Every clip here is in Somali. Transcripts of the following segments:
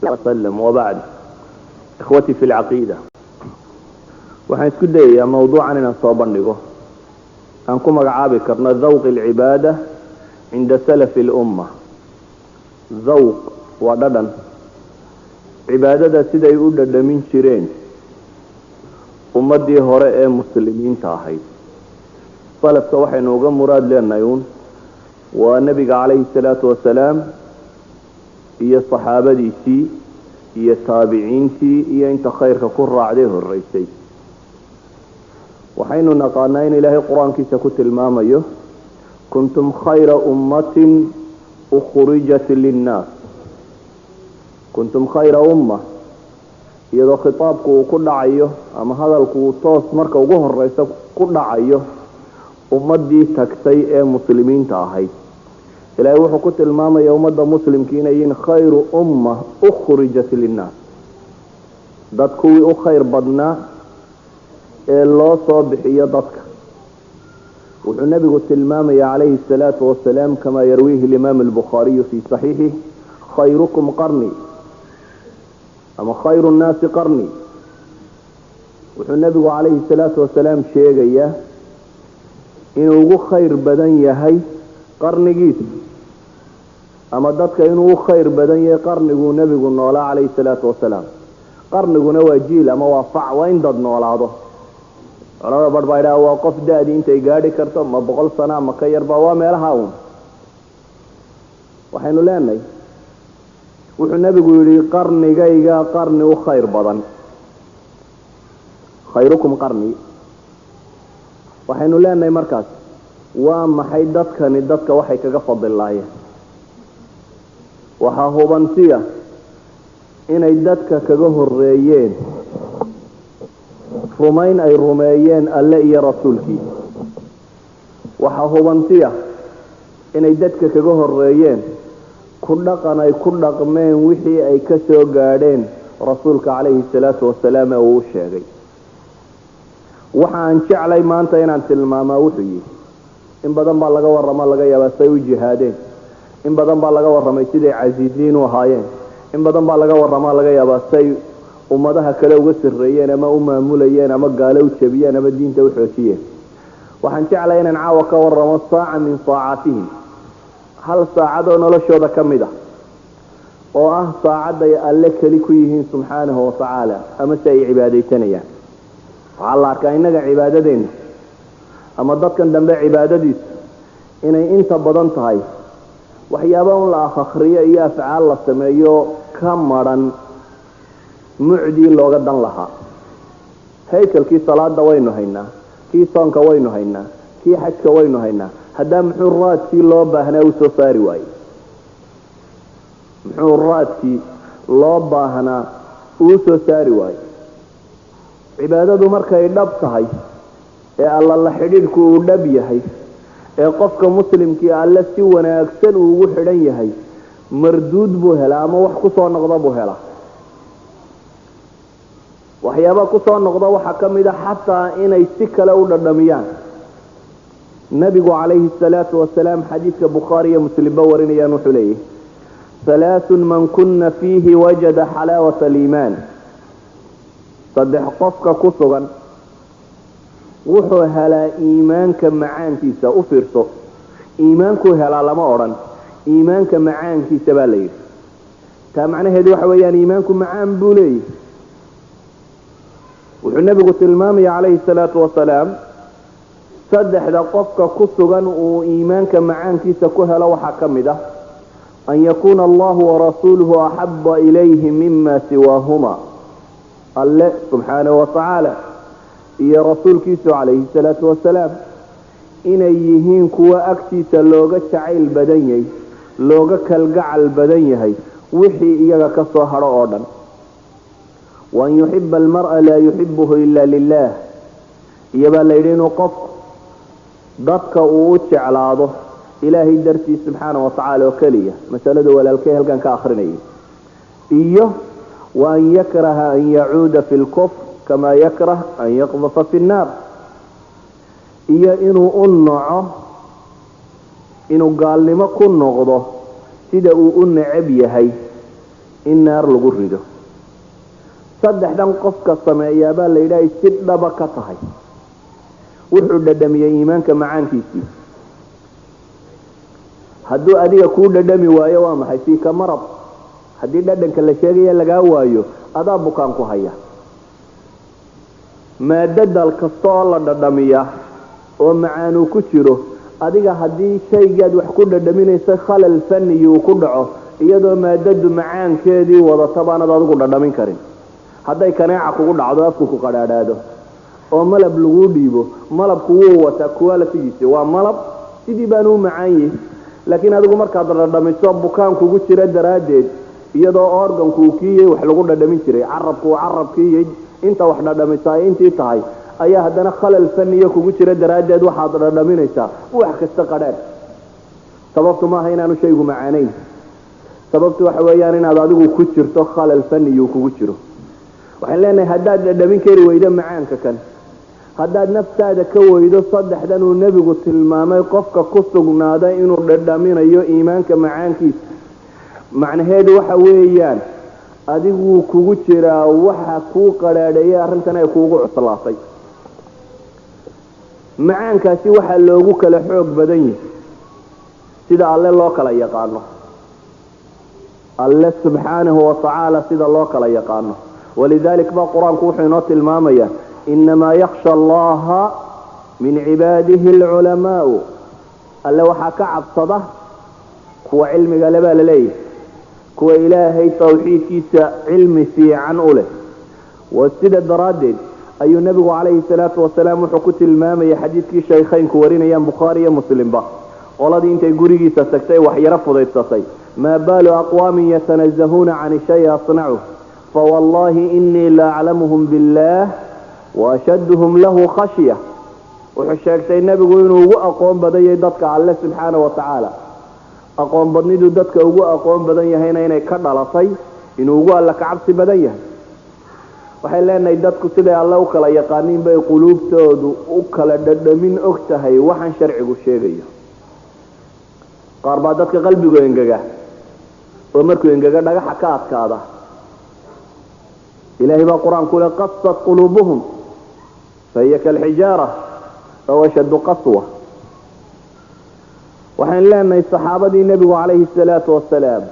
وسلم وبعد. إخوتي في العقيدة، وحنسكت دي موضوعا أن صوبنقه أنكم أقعابي كرنا ذوق العبادة عند سلف الأمة. ذوق وددا عبادة سيدا يقول من شيرين أمدي هراء مسلمين تاهي طلب سوحي نوغا مراد لأنيون والنبي عليه الصلاة والسلام هي الصحابة ديسي هي التابعين هي انت خيرك كرة عليه الرئيسي. وحين نقالنين إلهي قرآن كي سكت الماميه كنتم خير أمة أخرجت للناس. كنتم خير أمة إذا خطابك كل عيه أما هذا الكوتوس مركا وجه الرئيس كل عيه أمدي تكسي مسلمين تاهي إلهي وحكت الماما يوم دا مسلم كينين خير أمة أخرجت للناس. داد كوي أخير بدنا الله صابحية دادك. والنبي قلت الماما عليه الصلاة والسلام كما يرويه الإمام البخاري في صحيحه خيركم قرني أما خير الناس قرني. والنبي عليه الصلاة والسلام شيء إنه خير بدن يهي قرن جيس أما دادك إنه خير بدن يهي قرن نبي نولا عليه الصلاة والسلام. قرن نواجيل أما وفع وين داد نولا هذا أنا بربايدا وقف دادي أنت يقادي كرتم ما بقول صنع ما كير بوامي لهاون وحين لاني والنبي يقول لي قرن جايجا قرن وخير بدن خيركم قرني. وحين لاني مركز وما حيدتك ندتك وحي كفضل الله وحا هوبنسية إن يدتك كجه الريين رمين أي رميين ألا يا رسولك. وحا هوبنسية إن يدتك كجه الريين كلقنا أي كلق من وحي أي كسو قارين رسولك عليه الصلاة والسلام ووشاقي. وحا أنشع لي ما أنت ينانت الماما وحيي إن بدن بالله ورما الله يا بسوي جهادين. إن بدن بالله ورما يصير عزيزين وهايين. إن بدن بالله ورما الله يا بسوي ومدها كلو قصر ريان أما موليان أما قالوا شبيان أما الدين توحشيه. وحنشع علينا نعاوك ورما الصاع من صاعاتهم. هل صاعدنا لشوذا كمده صاعد يألك لكيهن سبحانه وتعالى أما سي عبادتنا الله كأنك عبادتين أما ضدك دنبع عبادتي إني أنت بدنت هاي وحيابهم لا خخرية إيا فعال الله سمعيو كمرا معدي لو قدن لها هيكل كي صلاة وينو هينا كي صانك وينو هينا كي حجك وينو هينا هذا محرات كي لو باهنا وسوساري واي محرات كي لو باهنا وسوساري واي عبادته مركا يدبتهاي ee alla la xidhiidhku uu dhab yahay ee qofka muslimkii alla si wanaagsan ugu xidhan yahay marduud buu helaa ama wax ku soo noqda buu helaa. waxyaaba ku soo noqda waxa kamid ah xataa inay si kale u dhadhamiyaan. nabigu calayhi salaatu wasalaam xadiiska bukhaari iyo muslim ba warinayaan wuxuu leeyahay thalathun man kunna fiihi wajada xalaawata aliimaan. saddex qofka ku sugan wuxuu helaa iimaanka macaankiisa u fiirso iimaanku helaa lama odhan iimaanka macaankiisa baa la yidhi taa macnaheedu waxa weeyaan iimaanku macaan buu leeyahay. wuxuu nabigu tilmaamaya calayhi salaatu wasalaam saddexda qofka ku sugan uu iimaanka macaankiisa ku helo waxaa ka mid ah an yakuuna allahu warasuuluhu axaba ilayhi mima siwaahuma. alle subxaanahu watacaala iyo rasuulkiisu calayhi salaatu wasalaam inay yihiin kuwa agtiisa looga jacayl badan yahay looga kalgacal badan yahay wixii iyaga ka soo haro oo dhan. waan yuxiba almar'a laa yuxibuhu ila lilah. iyabaa la yidhi inuu qofku dadka uu u jeclaado ilaahay dartiis subxaanahu watacaala oo keliya masalada walaalkay halkan ka akrinayay. iyo waan yakraha an yacuuda fi lkufr كما يكره أن يقذف في النار. إيا إنه أنعه إنه قال لما كن نغضه سيدا أنعب يهي in naar lagu rido saddexdan qofka sameeyaabaa la yidhahay si dhaba ka tahay wuxuu dhadhamiyey iimaanka macaankiisii hadduu adiga kuu dhadhami waayo waa maxay fiika marad haddii dhadhanka la sheegaya lagaa waayo adaa bukaan ku haya maadadal kasta oo la dhadhamiya oo macaanuu ku jiro adiga haddii shaygaad wax ku dhadhaminaysa khalal fani uu ku dhaco iyadoo maadadu macaankeedii wadata baanad adigu dhadhamin karin hadday kaneeca kugu dhacdo afku ku qadhaadhaado oo malab lagu dhiibo malabku wuu wataa quality-giisa waa malab sidii baanu macaan yahay laakiin adigu markaad dhadhamiso bukaan kugu jira daraadeed iyadoo organku uu kiiyay wax lagu dhadhamin jiray carabkiiyay inta wax dhadhamisa intii tahay ayaa haddana khalal faniyo kugu jira daraadeed waxaad dhadhaminaysaa wax kasta qadhaan sababtu maaha inaanu shaygu macaanayn sababtu waxa weeyaan inaad adigu ku jirto khalal faniyo kugu jiro waxaan leenahay haddaad dhadhamin kari weydo macaanka kan haddaad naftaada ka weydo saddexdan uu nebigu tilmaamay qofka ku sugnaaday inuu dhadhaminayo iimaanka macaankiisa macnaheedu waxa weeyaan adigu kugu jiraa waxa kuu qadhaadheeyay arrintan ay kuugu cuslaatay macaankaasi waxaa loogu kala xoog badan yahay sida alle loo kala yaqaano alle subxaanahu watacaala sida loo kala yaqaano walidalik baa qur-aanku wuxuu inoo tilmaamaya inamaa yakhsha allaha min cibaadihi alculamaau alle waxaa ka cabsada kuwa cilmiga le baa laleeyahay kuwa ilaahay tawxiidkiisa cilmi fiican u leh wa sida daraaddeed ayuu nabigu calayhi salaatu wasalaam wuxuu ku tilmaamayay xadiidkii shaykhaynku warinayaan bukhaari iyo muslimba qoladii intay gurigiisa tagtay wax yaro fudaydsatay maa baalu aqwaamin yatanazahuuna can shay asnacu fawallahi inii la aclamuhum billah waashaduhum lahu khashya wuxuu sheegtay nebigu inuu ugu aqoon badanyay dadka alle subxaana wa tacaala aqoon badnidu dadka ugu aqoon badan yahayna inay ka dhalatay inuu ugu alla ka cabsi badan yahay waxay leenahay dadku siday alle u kala yaqaaniin bay quluubtoodu u kala dhadhamin og tahay waxaan sharcigu sheegayo qaar baa dadka qalbigu engaga oo markuu engaga dhagaxa ka adkaada ilaahay baa qur-aanku le qasat quluubuhum fahiya kalxijaara aw ashaddu qaswa waxaan leenahay saxaabadii nebigu calayhi salaatu wasalaam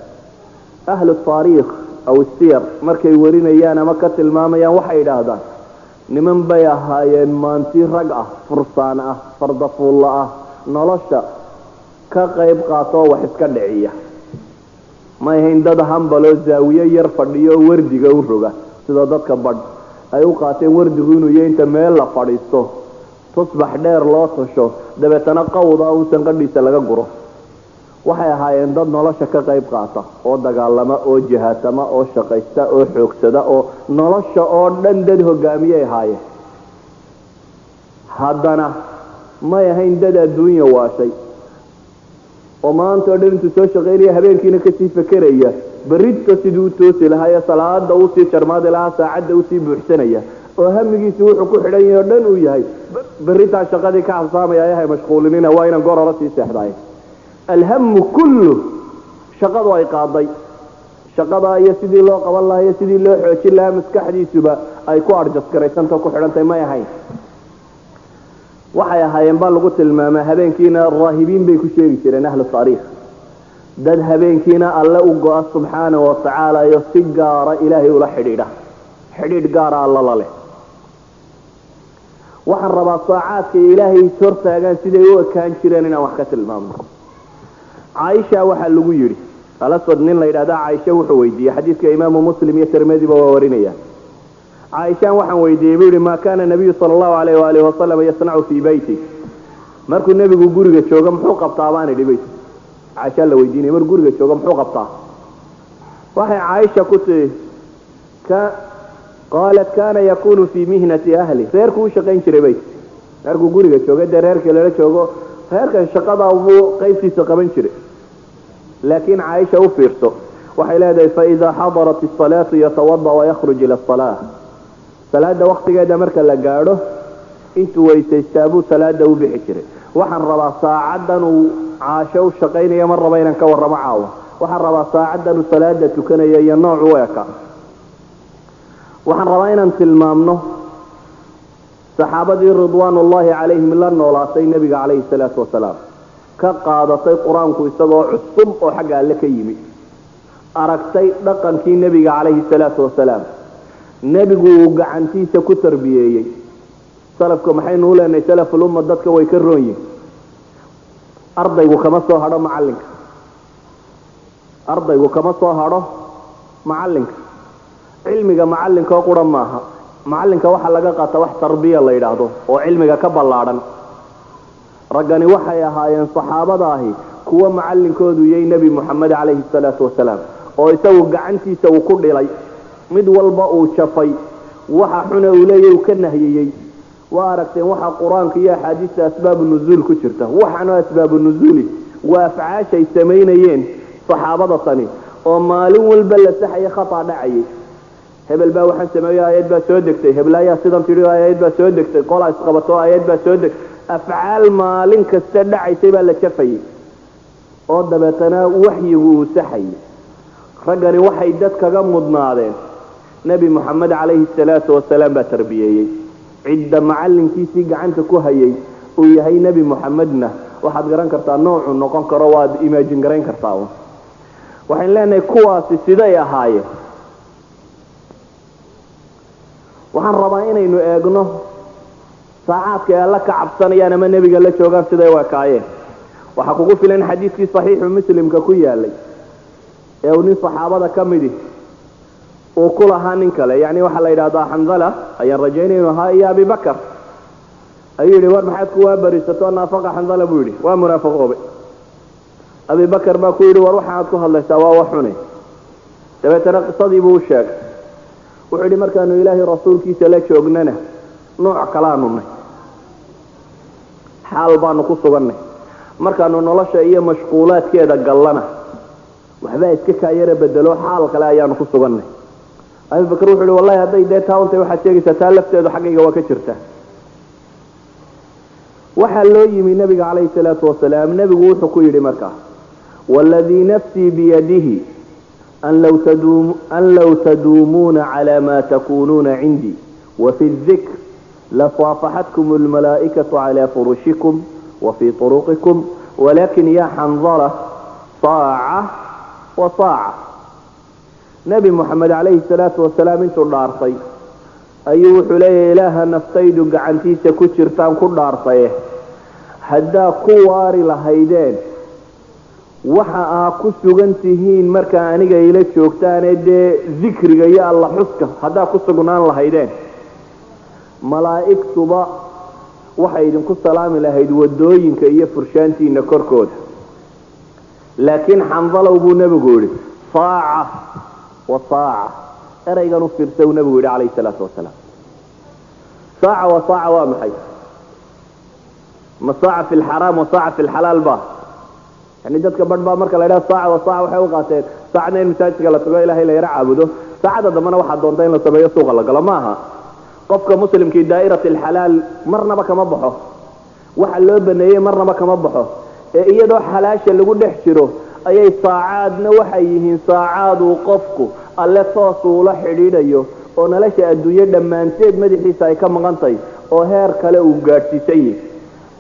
ahlu taariikh aw siyar markay warinayaan ama ka tilmaamayaan waxay idhaahdaan niman bay ahaayeen maanti rag ah fursaan ah fardafuulla ah nolosha ka qayb qaatoo wax iska dhiciya ma ahayn dad hambaloo zaawiye yar fadhiyo wardiga u roga sida dadka badh ay u qaateen wardigu inuu yahay inta meel la fadhiisto tusbax dheer loo tasho dabeetana qawda uusan qadhiisa laga guro waxay ahaayeen dad nolosha ka qayb qaata oo dagaalama oo jihaatama oo shaqaysta oo xoogsada oo nolosha oo dhan dad hogaamiyay ahaayeen haddana may ahayn dad adduunya waashay oo maanta oo dhan intuu soo shaqaynaya habeenkiina kasii fekeraya berrita siduu u toosi lahaa ee salaada usii jarmaadi lahaa saacadda usii buuxsanaya oo hamigiisi wuxuu ku xidhan yahay oo dhan uu yahay berritaa shaqadii ka xabsaamaya ayahay mashquulinina waa inaan goor hore sii seexdaay alhamu kullu shaqadu ay qaaday shaqada iyo sidii loo qaban lahaa iyo sidii loo xoojin lahaa maskaxdiisuba ay ku arjasgaraysantao ku xidhantahay may ahayn waxay ahaayeen baa lagu tilmaamaa habeenkiina raahibiin bay ku sheegi jireen ahlu taariikh dad habeenkiina alle u go-a subxaana wa tacaala iyo si gaara ilaahay ula xidhiidh gaara alla la leh waxaan rabaa saacaadka ilaahay hortaagaan siday u ekaan jireen inaan wax ka tilmaamno caaisha waxaa lagu yidhi alaswad nin la yidhahda caaisha wuxuu weydiiyey xadiidka imaamu muslim iyo tirmidiba waa warinaya caaishaan waxaan weydiiyey buu yihi maa kaana nabiyu sala allahu alayh waalihi wasalam yasnacu fii beyti markuu nebigu guriga joogo muxuu qabtaa baan idhi beyt caaisha la weydiinaya markuu guriga joogo muxuu qabtaa waxay caaisha ku tihi qaalat kana yakunu fii mihnati ahli reerku u shaqayn jiray beyt reerkuu guriga jooga dee reerkii lala joogo reerkan shaqada buu qaybtiisa qaban jiray laakiin caaisha u fiirso waxay leedahay faidaa xadarat asalaatu yatawada wayakhruj ila asalaa salaada waktigeeda marka la gaadho intuu weysaystaa buu salaada u bixi jiray waxaan rabaa saacadan uu caasho u shaqaynaya ma raba inaan ka warramo caawa waxaan rabaa saacaddan salaada tukanaya iyo nooc u eka waxaan rabaa inaan tilmaamno saxaabadii ridwaanullaahi calayhim la noolaatay nebiga calayhi salaatu wasalaam ka qaadatay qur-aanku isagoo cusub oo xagga alle ka yimi aragtay dhaqankii nebiga calayhi salaatu wasalaam nebigu uu gacantiisa ku tarbiyeeyey salafka maxaynu u leenahay salaful umma dadka way ka roon yihin ardaygu kama soo hadho macallinka ardaygu kama soo hadho macallinka cilmiga macallinka oo qura maaha macallinka waxa laga qaata wax tarbiya la yidhaahdo oo cilmiga ka ballaadhan raggani waxay ahaayeen saxaabadaahi kuwa macallinkoodu yay nebi moxamed calayhi salaatu wasalaam oo isagu gacantiisa uu ku dhilay mid walba uu jafay waxa xuna uu leeyahay uu ka nahiyey waa aragteen waxa qur-aanka iyo axaadiista asbaabu nuzuul ku jirta waxaana asbaabu nuzuuli waa afcaashay samaynayeen saxaabada tani oo maalin walba la saxaya khata dhacayay hebel baa waxaan sameeyay ayad baa soo degtay heblaaya sidan tiri ayad baa soo degtay qola isqabato ayad baa soo degtay afcaal maalin kasta dhacaysay baa la jafayay oo dabeetana waxyigu uu saxayay raggani waxay dad kaga mudnaadeen nabi moxamed calayhi salaatu wasalaam baa tarbiyeeyey cidda macallinkiisii gacanta ku hayay uu yahay nebi moxamedna waxaad garan kartaa noocu noqon karo waad imaajin garayn kartaa waxaan leenahay kuwaasi siday ahaayeen waxaan rabaa inaynu eegno saacaadka ay alla ka cabsanayaan ama nebiga la joogaan siday u ekaayeen waxaa kugu filan xadiidkii saxiixu muslimka ku yaalay ee uu nin saxaabada ka midi uu ku lahaa nin kale yacni waxaa la yidhahdaa xandala ayaan rajaynay inuu ahaa iyo abibakar ayuu yidhi war maxaad kuwaa barisato naafaqa xandala buu yidhi waa munaafaqoobe abibakar baa ku yidhi war waxaad ku hadlaysaa waa wax xune dabeetana qisadii buu u sheegay wuxuu yidhi markaanu ilaahay rasuulkiisa la joognana nooc kalaanu nay xaal baanu ku sugannay markaanu nolosha iyo mashquulaadkeeda gallana waxbaa iska kaayara bedelo xaal kale ayaanu ku sugannay abibakar wuxuu yidhi wallahi hadday dee taawantay waxaad sheegaysaa taa lafteedu xaggayga waa ka jirta waxaa loo yimi nabiga calayhi salaatu wasalaam nebigu wuxuu ku yidhi markaa waladii nafsii biyadihi أن لو تدومون على ما تكونون عندي وفي الذكر لصافحتكم الملائكة على فرشكم وفي طرقكم ولكن يا حنظلة طاعة وطاعة نبي محمد عليه الصلاة والسلام انتو دارطي أيوه حلي إله نفتيد قعنتي سكتشرتان كل دارطيه هدا كواري لهيدين waxa aa ku sugan tihiin marka aniga ila joogtaan ee zikriga iyo alla xuska hadaa ku sugnaan lahaydeen malaa'iktuba waxay idinku salaami lahayd wadooyinka iyo furshaantiina korkooda laakiin xandalo buu nabigu yiri saaca wa saaca eraygan u fiirsaw nabigu yiri calayhi salaatu wasalaam saaca wa saaca waa maxay ma saaca fi alxaraam wa saaca fi alxalaal ba يعني dadka badba marka la yiraahdo saaca wa saaca waxay u qaateen saacna in masaajidka la tago ilaahay la yara caabudo saacada damana waxa doonta in la sameeyo suuqa la galo maaha qofka muslimkii daa'iratul halal marnaba kama baxo waxa loo baneeyay marnaba kama baxo ee iyadoo xalaasha lagu dhex jiro ayay saacadna waxay yihiin saacad uu qofku alle soo la xidhiidhayo oo nolosha adduunyo dhamaanteed madaxiisa ay ka maqantay oo heer kale uu gaarsiisay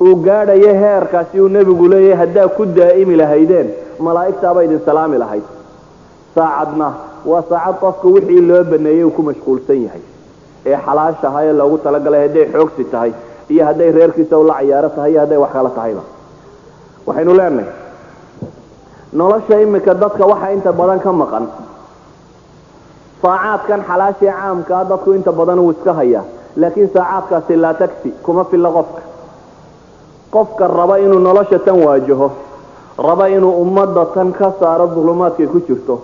uu gaadhayo heerkaasi uu nabigu leeyahay hadaa ku daa'imi lahaydeen malaa'ikta bay idin salaami lahayd saacadna waa saacad qofka wixii loo baneeyay uu ku mashquulsan yahay ee xalaasha hay loogu talagalay haday xoogsi tahay iyo haday reerkiisa u la ciyaaro tahay iyo haday wax kala tahayba waxaynu leenahay nolosha imika dadka waxa inta badan ka maqan saacadkan xalaasha caamka dadku inta badan uu iska haya laakiin saacadkaasi la taksi kuma filla qofka raba inuu nolosha tan waajaho raba inuu ummadda tan ka saaro dulumaadka ku jirto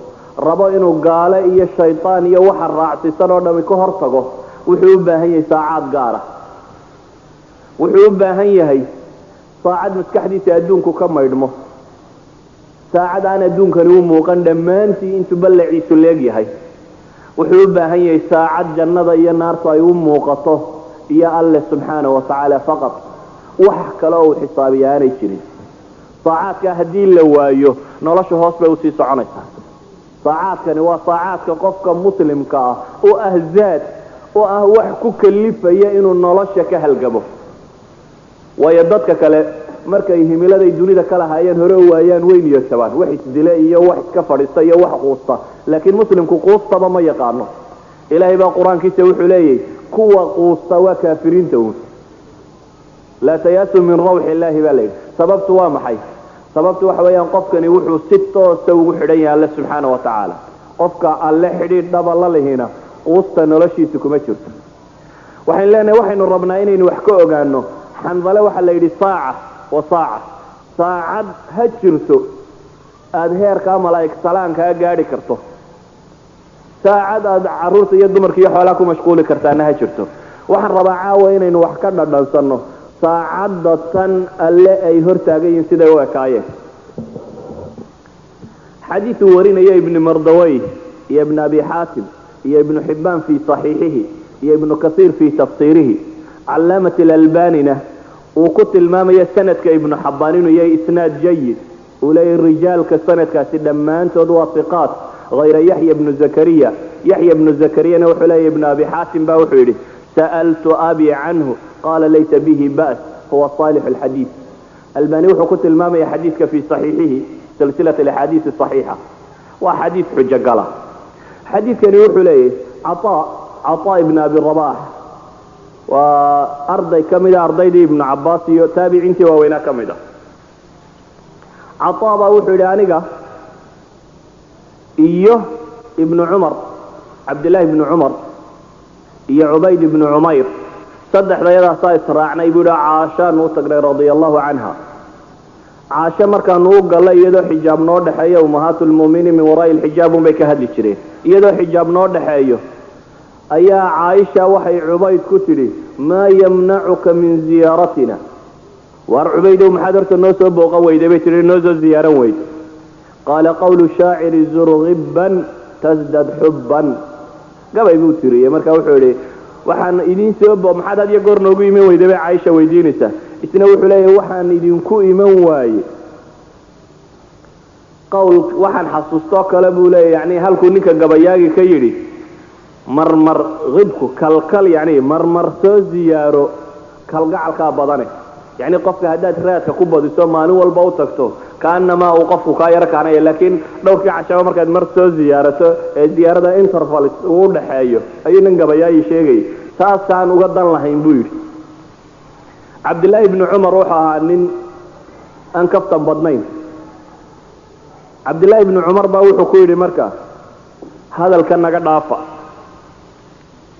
raba inuu gaale iyo shaytaan iyo waxa raacsisan oo dhami ka hortago wuxuu u baahan yahay saacad gaar ah wuxuu u baahan yahay saacad maskaxdiisa adduunku ka maydhmo saacad aan adduunkani u muuqan dhammaantii intuu ballaciisu leegyahay wuxuu u baahan yahay saacad jannada iyo naartu ay u muuqato iyo alle subxaanahu wa tacaala faqat wax kale oo xisaabiyaanay jirin saacaadka haddii la waayo nolosha hoos bay usii soconaysaa. saacaadkani waa saacaadka qofka muslimka ah oo ah zaad oo ah wax ku kalifaya inuu nolosha ka halgamo. waayo dadka kale markay himiladay dunida kala hayeen hore waayaan weyn iyo sabaan wax isdile iyo wax iska fadhiista iyo wax quusta, laakiin muslimku quustaba ma yaqaano. ilaahay baa quraankiisa wuxuu leeyahay kuwa quusta waa kaafiriinta uun. la tayasu min rawxi illaahi baa leeyahay. sababtu waa maxay? sababtu waxa weeyaan qofkani wuxuu si toos ah ugu xidhan yahay Alle subxaanahu wa ta'ala. qofka Alle xidhiidh dhaba la lehina quusta noloshiisa kuma jirto. waxaan leenahay waxaynu rabnaa inaynu wax ka ogaano. xandale waxa la yidhi saaca wa saaca, saacad ha jirto aad heerka malaa'ig salaanka gaadhi karto, saacad aad caruurta iyo dumarka iyo xoolaha ku mashquuli kartaana ha jirto. waxaan rabaa caawa inaynu wax ka dhadhansanno saacadda tan Alle ay hortaagayiin siday u ekaayeen. xadiiثu warinaya ibn mardawayh iyo ibn abi xaatim iyo ibn xibbaan fi saxiixihi iyo ibn kasiir fi tafsiirihi, calaamat alalbanina uu ku tilmaamaya sanadka ibn xabbaan inuu yahay isnaad jayid. uu leeyahay rijaalka sanadkaasi dhammaantood waa hiqaat غayra yaxya ibnu zakariya. yaxya ibnu zakariyana wuxuu leeyahay ibn abi xaatim baa wuxuu yidhi sa'altu abi canhu qaala laysa bihi ba's huwa صaalix alxadiid. albani wuxuu ku tilmaamaya xadiidka fi saxiixihi silsilat alaxaadiis saxiixa, waa xadiid xujo gala. xadiidkani wuxuu leeyahay caطaa ibn abi rabax waa arday ka mida ardaydii ibnu cabaas iyo taabiciintii waaweynaa ka mid a. caطaa baa wuxuu yidhi aniga iyo ibnu cumar, cabdillaahi ibnu cumar iyo cubayd ibnu cumayr, saddexdayadaasaa israacnay buu yidhi caashaanu u tagnay radia allahu canha. caasho markaanu u gallay iyadoo xijaab noo dhexeeyo, ummahaatu lmu'miniin min waraa'i lxijaab unbay ka hadli jireen, iyadoo xijaab noo dhexeeyo ayaa caaisha waxay cubayd ku tidhi maa yamnacuka min ziyaaratina. waar cubaydow maxaad horta noo soo booqan weyday bay tihi, noo soo ziyaaran weyd. qaala qawlu shaaciri zurgibban tasdad xubban. gabay buu tiriyey marka wuxuu yidhi waxaan idiin soo maxaad had iyo goor noogu iman weyday bay caaisha weydiinaysaa. isna wuxuu leeyahay waxaan idinku iman waaye qawl waxaan xasuustoo kale buu leeyahay, yani halkuu ninka gabayaagi ka yidhi marmar qibku kalkal, yani marmar soo ziyaaro kalgacalkaa badane. yani qofka haddaad raadka ku badiso maalin walba u tagto kaanamaa uu qofku kaa yaro kaanaya, laakiin dhowrkii cashaba markaad mar soo ziyaarato ee ziyaarada interval uu dhexeeyo ayuu nin gabayaayi sheegay. saasaan uga dan lahayn buu yidhi. cabdillaahi ibnu cumar wuxuu ahaa nin aan kaftan badnayn. cabdillaahi ibnu cumar baa wuxuu ku yidhi marka hadalka naga dhaafa,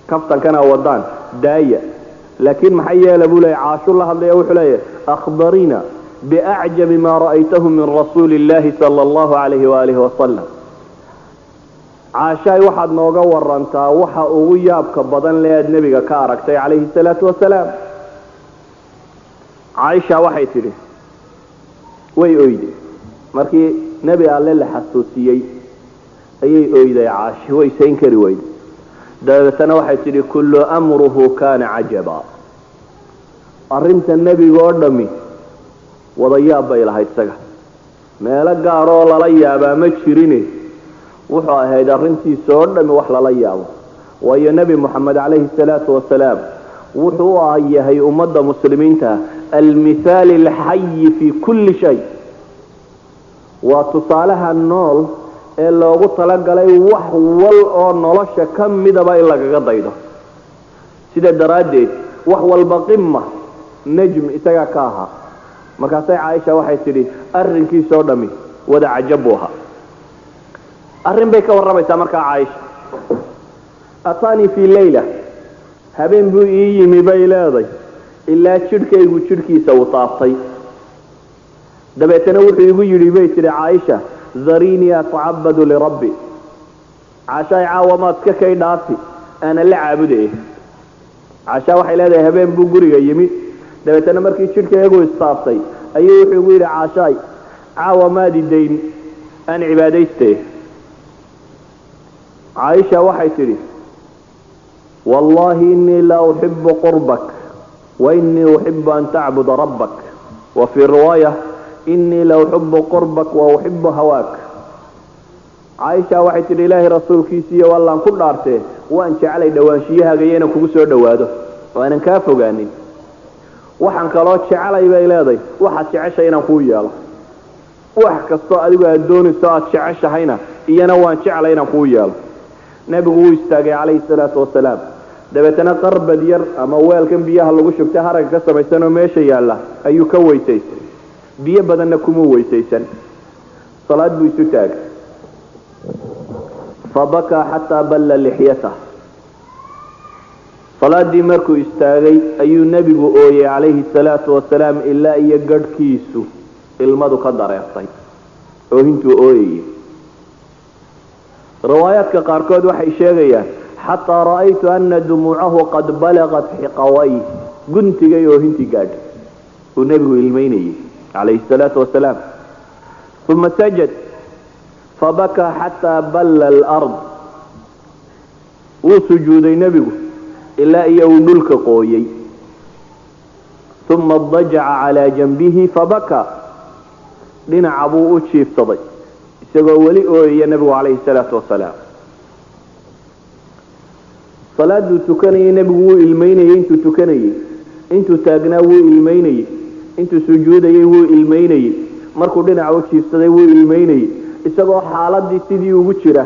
kaftankana wadaan daaya, laakiin maxay yeela buu leeyahay caashu la hadlaya wuxuu leeyahay akhbarina biacjabi ma ra'aytahu min rasuuli illaahi sala allahu calayhi waalihi wasalam. caashaay waxaad nooga warantaa waxa ugu yaabka badan le aad nebiga ka aragtay calayhi salaatu wasalaam. caaisha waxay tidhi way oyday markii nebi alle la xasuusiyey ayay oyday caashi, way sayn kari weyday. dabeetana waxay tidhi kullu amruhu kaana cajaba. arrinta nebiga oo dhammi wada yaab bay lahayd isaga, meelo gaaroo lala yaabaa ma jirine wuxuu ahayd arrintiisa oo dhammi wax lala yaabo. waayo nebi moxamed calayhi salaatu wasalaam wuxuu u yahay ummadda muslimiinta almithaal alxayi fi kulli shay. waa tusaalaha nool ee loogu talagalay wax wal oo nolosha ka midaba in lagaga daydo. sida daraaddeed wax walba qima najm isagaa ka ahaa. markaasay caaisha waxay tidhi arrinkiisoo dhammi wada cajab buu ahaa. arrin bay ka warramaysaa markaa caaisha. ataanii fii leyla, habeen buu ii yimi bay leeday ilaa jidhkaygu jidhkiisa uu taabtay. dabeetana wuxuu igu yidhi bay tidhi caaisha darinii atacabadu lirabbi. caashaay caawa maad ka kay dhaafi aana la caabudaye. caashaa waxay leedahay habeen buu guriga yimi, dabeetana markii jidhkaygu istaabtay ayuu wuxuu igu yidhi caashaay caawa maadi dayn aan cibaadayste. caaisha waxay tidhi wallahi inii la uxibu qurbak wa inii uxibu an tacbuda rabbak. wa fii riwaaya إني لأحب قربك وأحب هواك. عائشة waxay tiri ilaahi rasuulkiisa wallaan ku dhaartay waan jeclay dhawaanshiyaha gayana kugu soo dhawaado waanan ka fogaanin waxaan kaloo jeclay bay leedahay waxa jeceshay inaan ku yeelo wax kasto adigu aad doonayso aad jeceshahayna iyana waan jeclay inaan ku yeelo nabigu uu istaagay calayhi salaatu wasalaam dabeetana qarbad yar ama weelkan biyaha lagu shubtay harag ka samaysanoo meesha yaala ayuu ka weysaystay biyo badanna kuma weysaysan salaad buu isu taagay فبكى حتى بل لحيته صلاة دي مركو استاغي أي نبي أوي عليه الصلاة والسلام إلا يقرد كيسو المدو قدر يحطي وهنتو أوي روايات كقاركود وحي شاغية حتى رأيت أن دموعه قد بلغت حقويه قنت جاي وهنتي قاد ونبي الميني عليه الصلاة والسلام ثم سجد فبكى حتى بل الأرض وسجود نبيه إلا يولك قوي ثم اضطجع على جنبه فبكى لنعبو أتشيف صدي سيقولي يا نبي عليه الصلاة والسلام صلاة تكني نبي الميني انتو تكني انتو تاقناو الميني انتو سجودي الميني مركو لنعبو أتشيف صدي الميني isagoo xaaladii sidii ugu jira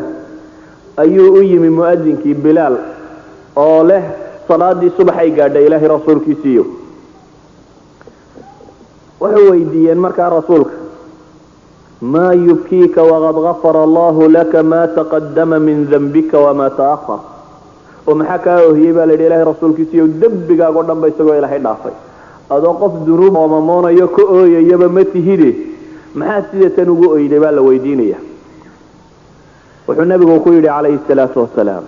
ayuu u yimi muadinkii Bilaal oo leh salaadii subax ay gaadhay ilaahi rasuulkiisiyo wuxuu weydiiyeen markaa rasuulka ma yubkiika waqad ghafara Allahu laka ma taqaddama min dhanbika wama ta'akhkhar oo maxaa ka oohiyay baa ilaahi rasuulkiisiyo dambigaaga oo dhanba isagoo ilaahay dhaafay adoo qof dunuub oo mamoonayo ka ooyayaba ma tihide maxaa sidatan ugu ooyday baa la weydiinaya wuxuu nabigu ku yiri calayhi salaatu wasalaam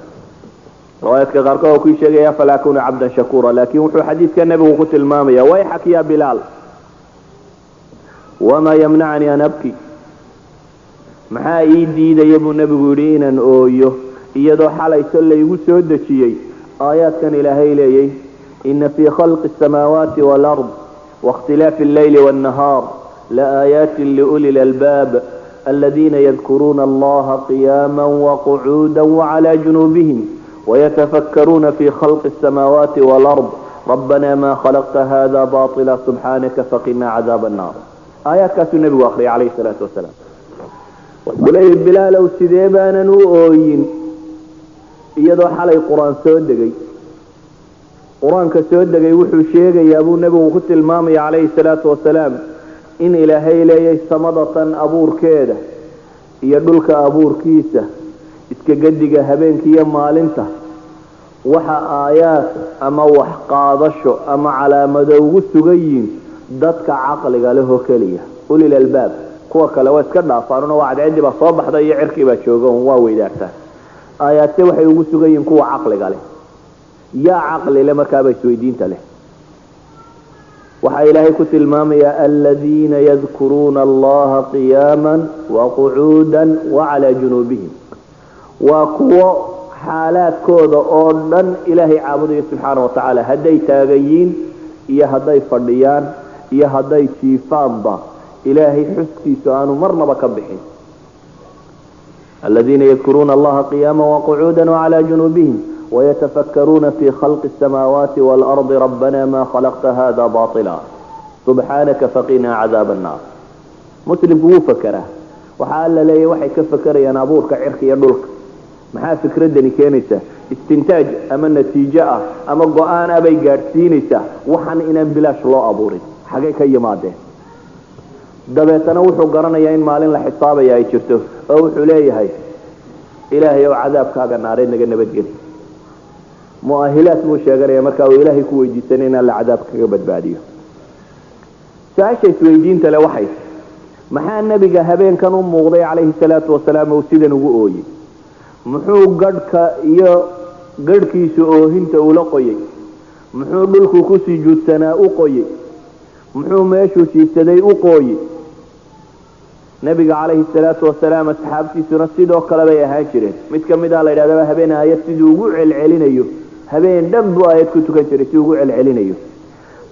riwaayadka qaarkood ku sheegaya fala kuna abdan shakura laakiin wuxuu xadiidka nabigu ku tilmaamaya way xakiya Bilaal wama yamna'ani an abki maxaa ii diiday buu nabigu yiri inaan ooyo iyadoo xalay laygu soo dajiyay aayaadkan ilaahay leeyay inna fi khalqi as-samawati wal ard wa ikhtilafi al-layli wan nahar لآيات لأولي الألباب الذين يذكرون الله قياما وقعودا وعلى جنوبهم ويتفكرون في خلق السماوات والأرض ربنا ما خلقت هذا باطلا سبحانك فقنا عذاب النار آيات كاتو النبي وآخره عليه الصلاة والسلام ولي بلال وسيديبانا نؤوين يدو حالي قرآن سودقي قرآن كسودقي وحو شيقي يا أبو النبي وخت المامي عليه الصلاة والسلام in ilaahay leeyay samadatan abuurkeeda iyo dhulka abuurkiisa iska gadiga habeenkiiyo maalinta waxa aayaad ama wax qaadasho ama calaamado ugu sugayin dadka aqliga leh oo kaliya ulil albaab kuwa kale waa iska dhaafaan oo wacdi ba soo baxday iyo cirki ba joogan waa weydaartaan aayaadte waxay ugu sugayin kuwa aqliga leh yaa aqli leh markaa bay isweydiinta leh وحا إلهي كتل ماميا الذين يذكرون الله قياما وقعودا وعلى جنوبهم وكو حالات كودا أولا إلهي عابده سبحانه وتعالى هدي تاغيين إيا هدي فرديان إيا هدي شيفان با إلهي حسكي سؤال مرنا بكبحين الذين يذكرون الله قياما وقعودا وعلى جنوبهم ويتفكرون في خلق السماوات والأرض ربنا ما خلقت هذا باطلا سبحانك فقنا عذاب النار مسلم هو فكره وحال لي وحي كفكر يا نابورك عرك يدلك maxaa fikradani keenaysa istintaaj ama natiijo ama go'aan abay gaarsiinaysa waxan inaan bilaash loo abuurin xagee ka yimaadeen dabeetana wuxuu garanayaa in maalin la xisaabaya ay jirto oo wuxuu leeyahay ilaahay oo cadaabkaaga naareed naga nabadgeli mu'ahilaat buu sheeganaya marka uu ilaahay ku weydiisanay in la cadaab kaga badbaadiyo saashay isweydiinta le waxay maxaa nabiga habeenkan u muuqday calayhi salaatu wasalaam oo sidan ugu ooyay muxuu gadhka iyo gadhkiisu oohinta ula qoyay muxuu dhulku ku sujuudsanaa u qoyay muxuu meeshuu jiifsaday u qooyay nabiga calayhi salaatu wasalaam asxaabtiisuna sidoo kale bay ahaan jireen mid ka mid ah la yidhahdaa habeen aayad siduu ugu celcelinayo habeen dhan buu aayad ku tukan jiray si ugu celcelinayo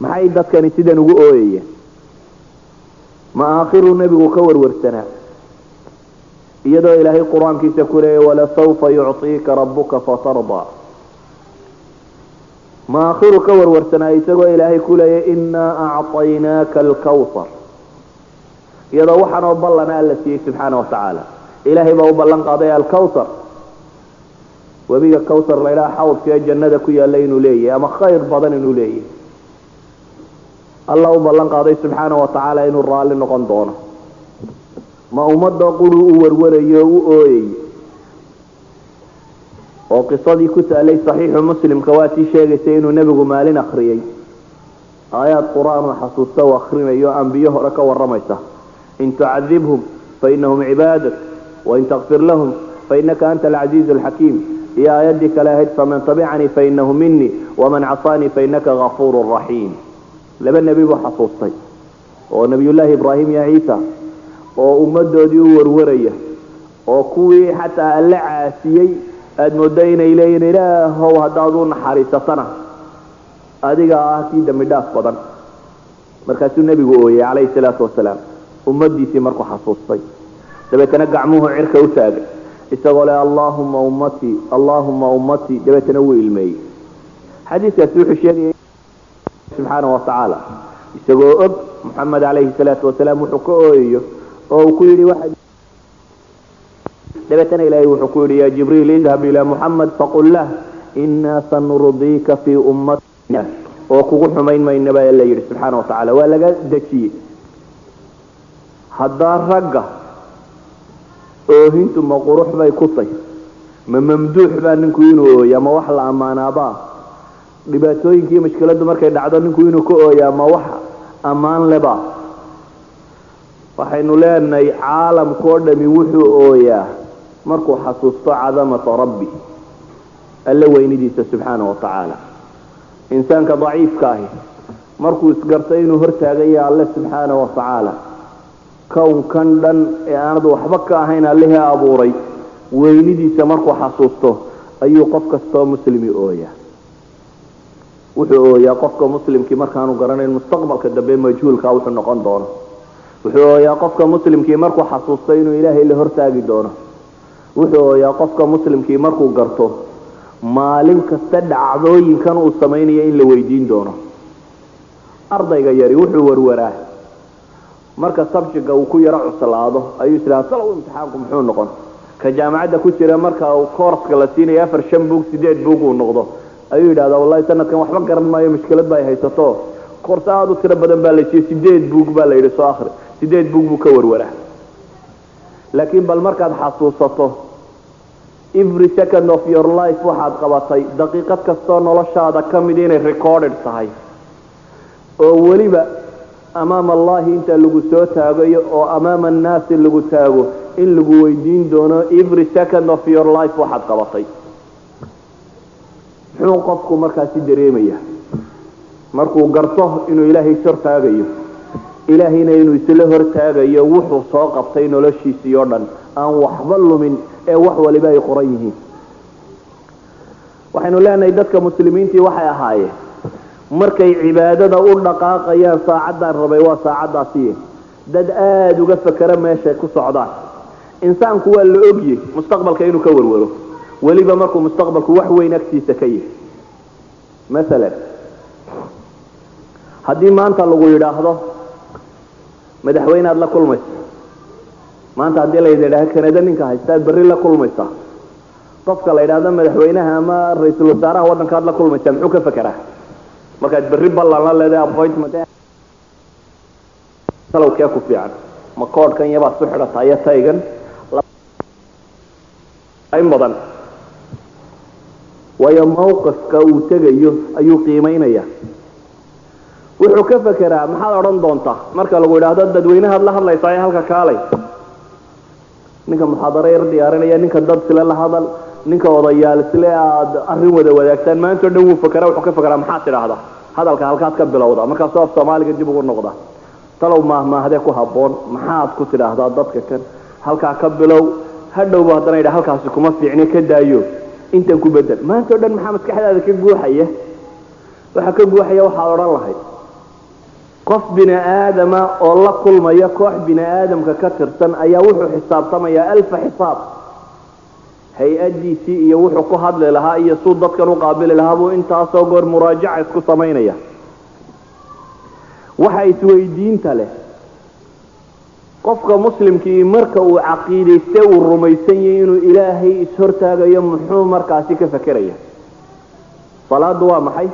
maxay dadkani sidan ugu ooyayeen ma aakhiru nebigu ka warwarsanaa iyadoo ilaahay qur-aankiisa ku leeyay walasawfa yucطiika rabuka fatardaa ma aakhiru ka warwarsanaa isagoo ilaahay ku leeyay inaa acطaynaaka alkawsar iyadoo waxaanoo ballana alla siiyey subxaana wa tacaala ilaahay baa u ballan qaaday alkawsar webiga kawsar la ydhaha xawdka ee jannada ku yaalla inuu leeyahay ama khayr badan inuu leeyahay allah u ballan qaaday subxaana wa tacaala inuu raalli noqon doono ma ummadda quru u warwarayo o u ooyay oo qisadii ku taalay saxiixu muslimka waa tii sheegaysay inuu nebigu maalin akriyey aayaad qur-aan oo xasuusta u akrinayo ambiyo hore ka waramaysa in tucadibhum fainahum cibaadak wain takfir lahum fainaka anta alcaziizu alxakiim iyo aayaddii kale ahayd faman tabicanii fainahu minii waman casaanii fainaka gafuuru raxiim laba nebi buu xasuustay oo nebiyullaahi ibraahim iyo ciisa oo ummadoodii u warwaraya oo kuwii xataa alla caasiyey aada moodo inay leeyihin ilaahow haddaad u naxariisatana adiga ah kii dambi dhaaf badan markaasuu nebigu ooyey calayhi salaatu wasalaam ummadiisii markuu xasuustay dabeetana gacmuhu cirka u taagay isagoo le allaahuma ummatii allaahuma ummatii dabeetana wuu ilmeeyey xadiiskaasi wuxuu sheegayay subxaana wa tacaala isagoo og muxamed calayhi salaatu wasalaam wuxuu ka ooyayo oo uu ku yidhi dabeetana ilaahay wuxuu ku yidhi ya jibriil idhab ilaa muxamed faqul lah inaa sanurdiika fii ummatina oo kugu xumayn mayna baa la yidhi subxaana wa tacaala waa laga dejiyey haddaa ragga oohintu ma qurux bay ku tay ma mamduux baa ninku inuu ooya ma wax la ammaanaabaa dhibaatooyinkii mashkiladdu markay dhacdo ninku inuu ka ooyaa ma wax ammaan leba waxaynu leenahay caalamkao dhami wuxuu ooyaa markuu xasuusto cadamata rabbi alla weynidiisa subxaana wa tacaala insaanka daciifka ahi markuu isgarto inuu hortaagaya alle subxaana wa tacaala kownkan dhan ee aanad waxba ka ahayn allihii abuuray weynidiisa markuu xasuusto ayuu qof kastoo muslimi ooyaa wuxuu ooyaa qofka muslimkii markaanu garanayn mustaqbalka dambe majhuulka wuxuu noqon doono wuxuu ooyaa qofka muslimkii markuu xasuusto inuu ilaahay la hortaagi doono wuxuu ooyaa qofka muslimkii markuu garto maalin kasta dhacdooyinkan uu samaynayo in la weydiin doono ardayga yari wuxuu warwaraa marka sabjiga uu ku yaro cuslaado ayuu islaa salow imtixaanku muxuu noqon ka jaamacadda ku jira marka uu koorska la siinayo 4 buug 8 buug uu noqdo ayuu yidhahdaa wallahi sanadkan waxba garan maayo mushkilad baa haysato koors aad u tiro badan baa la siiyey 8 buug baa la yidhi soo akhri 8 buug buu ka warwaraa laakiin bal markaad xasuusato every second of your life waxaad qabatay daqiiqad kastoo noloshaada ka mid inay recorded tahay oo weliba amaama allahi inta lagu soo taagayo oo amaama annaasi lagu taago in lagu weydiin doono every second of your life waxaad qabatay muxuu qofku markaasi dareemaya markuu garto inuu ilaahay sor taagayo ilaahayna inuu isla hor taagayo wuxuu soo qabtay noloshiisii oo dhan aan waxba lumin ee wax waliba ay qoran yihiin waxaynu leenahay dadka muslimiintii waxay ahaayeen markay cibaadada u dhaqaaqayaan saacaddan rabay waa saacaddaasi dad aada uga fakera meeshay ku socdaan insaanku waa la ogyahay mustaqbalka inuu ka warwaro weliba markuu mustaqbalku wax weyn agtiisa ka yahay masalan haddii maanta lagu yidhaahdo madaxweyne aad la kulmaysa maanta haddii la yidhaahdo kanada ninka haystaad berri la kulmaysa qofka la yidhaahdo madaxweynaha ama ra-iisul wasaaraha waddanka aad la kulmaysa muxuu ka fekeraa markaad berri ballan la leedahay appointment salowkee ku fiican ma koodhkan yabaad ku xidhataa iyo taygan in badan waayo mawqifka uu tegayo ayuu qiimaynaya wuxuu ka fekeraa maxaad odhan doontaa marka lagu yidhaahdo dadweynahaad la hadlaysaa ee halka kaalay ninka muxaadaro yar diyaarinaya ninka dad sile la hadal ninka odayaal sile aad arrin wada wadaagtaan maanta o dhan wuu fekeraa wuxuu ka fekeraa maxaad tidhaahdaa hadalka halkaad ka bilowda markaasoo af soomaaliga dib ugu noqda talow maahmaahdee ku habboon maxaad ku tidhaahdaa dadka kan halkaa ka bilow hadhowba haddana yidha halkaasi kuma fiicne ka daayo intan ku bedel maanta o dhan maxaa maskaxdaada ka guuxaya waxaa ka guuxaya waxaad odhan lahayd qof bini aadama oo la kulmaya koox bini aadamka ka tirsan ayaa wuxuu xisaabtamayaa alfa xisaab hay-adiisii iyo wuxuu ku hadli lahaa iyo suu dadkan u qaabili lahaa buu intaasoo goor muraajaca isku samaynaya. waxa isweydiinta leh qofka muslimkii marka uu caqiidayste uu rumaysan yahay inuu ilaahay ishortaagayo muxuu markaasi ka fakeraya? salaadu waa maxay?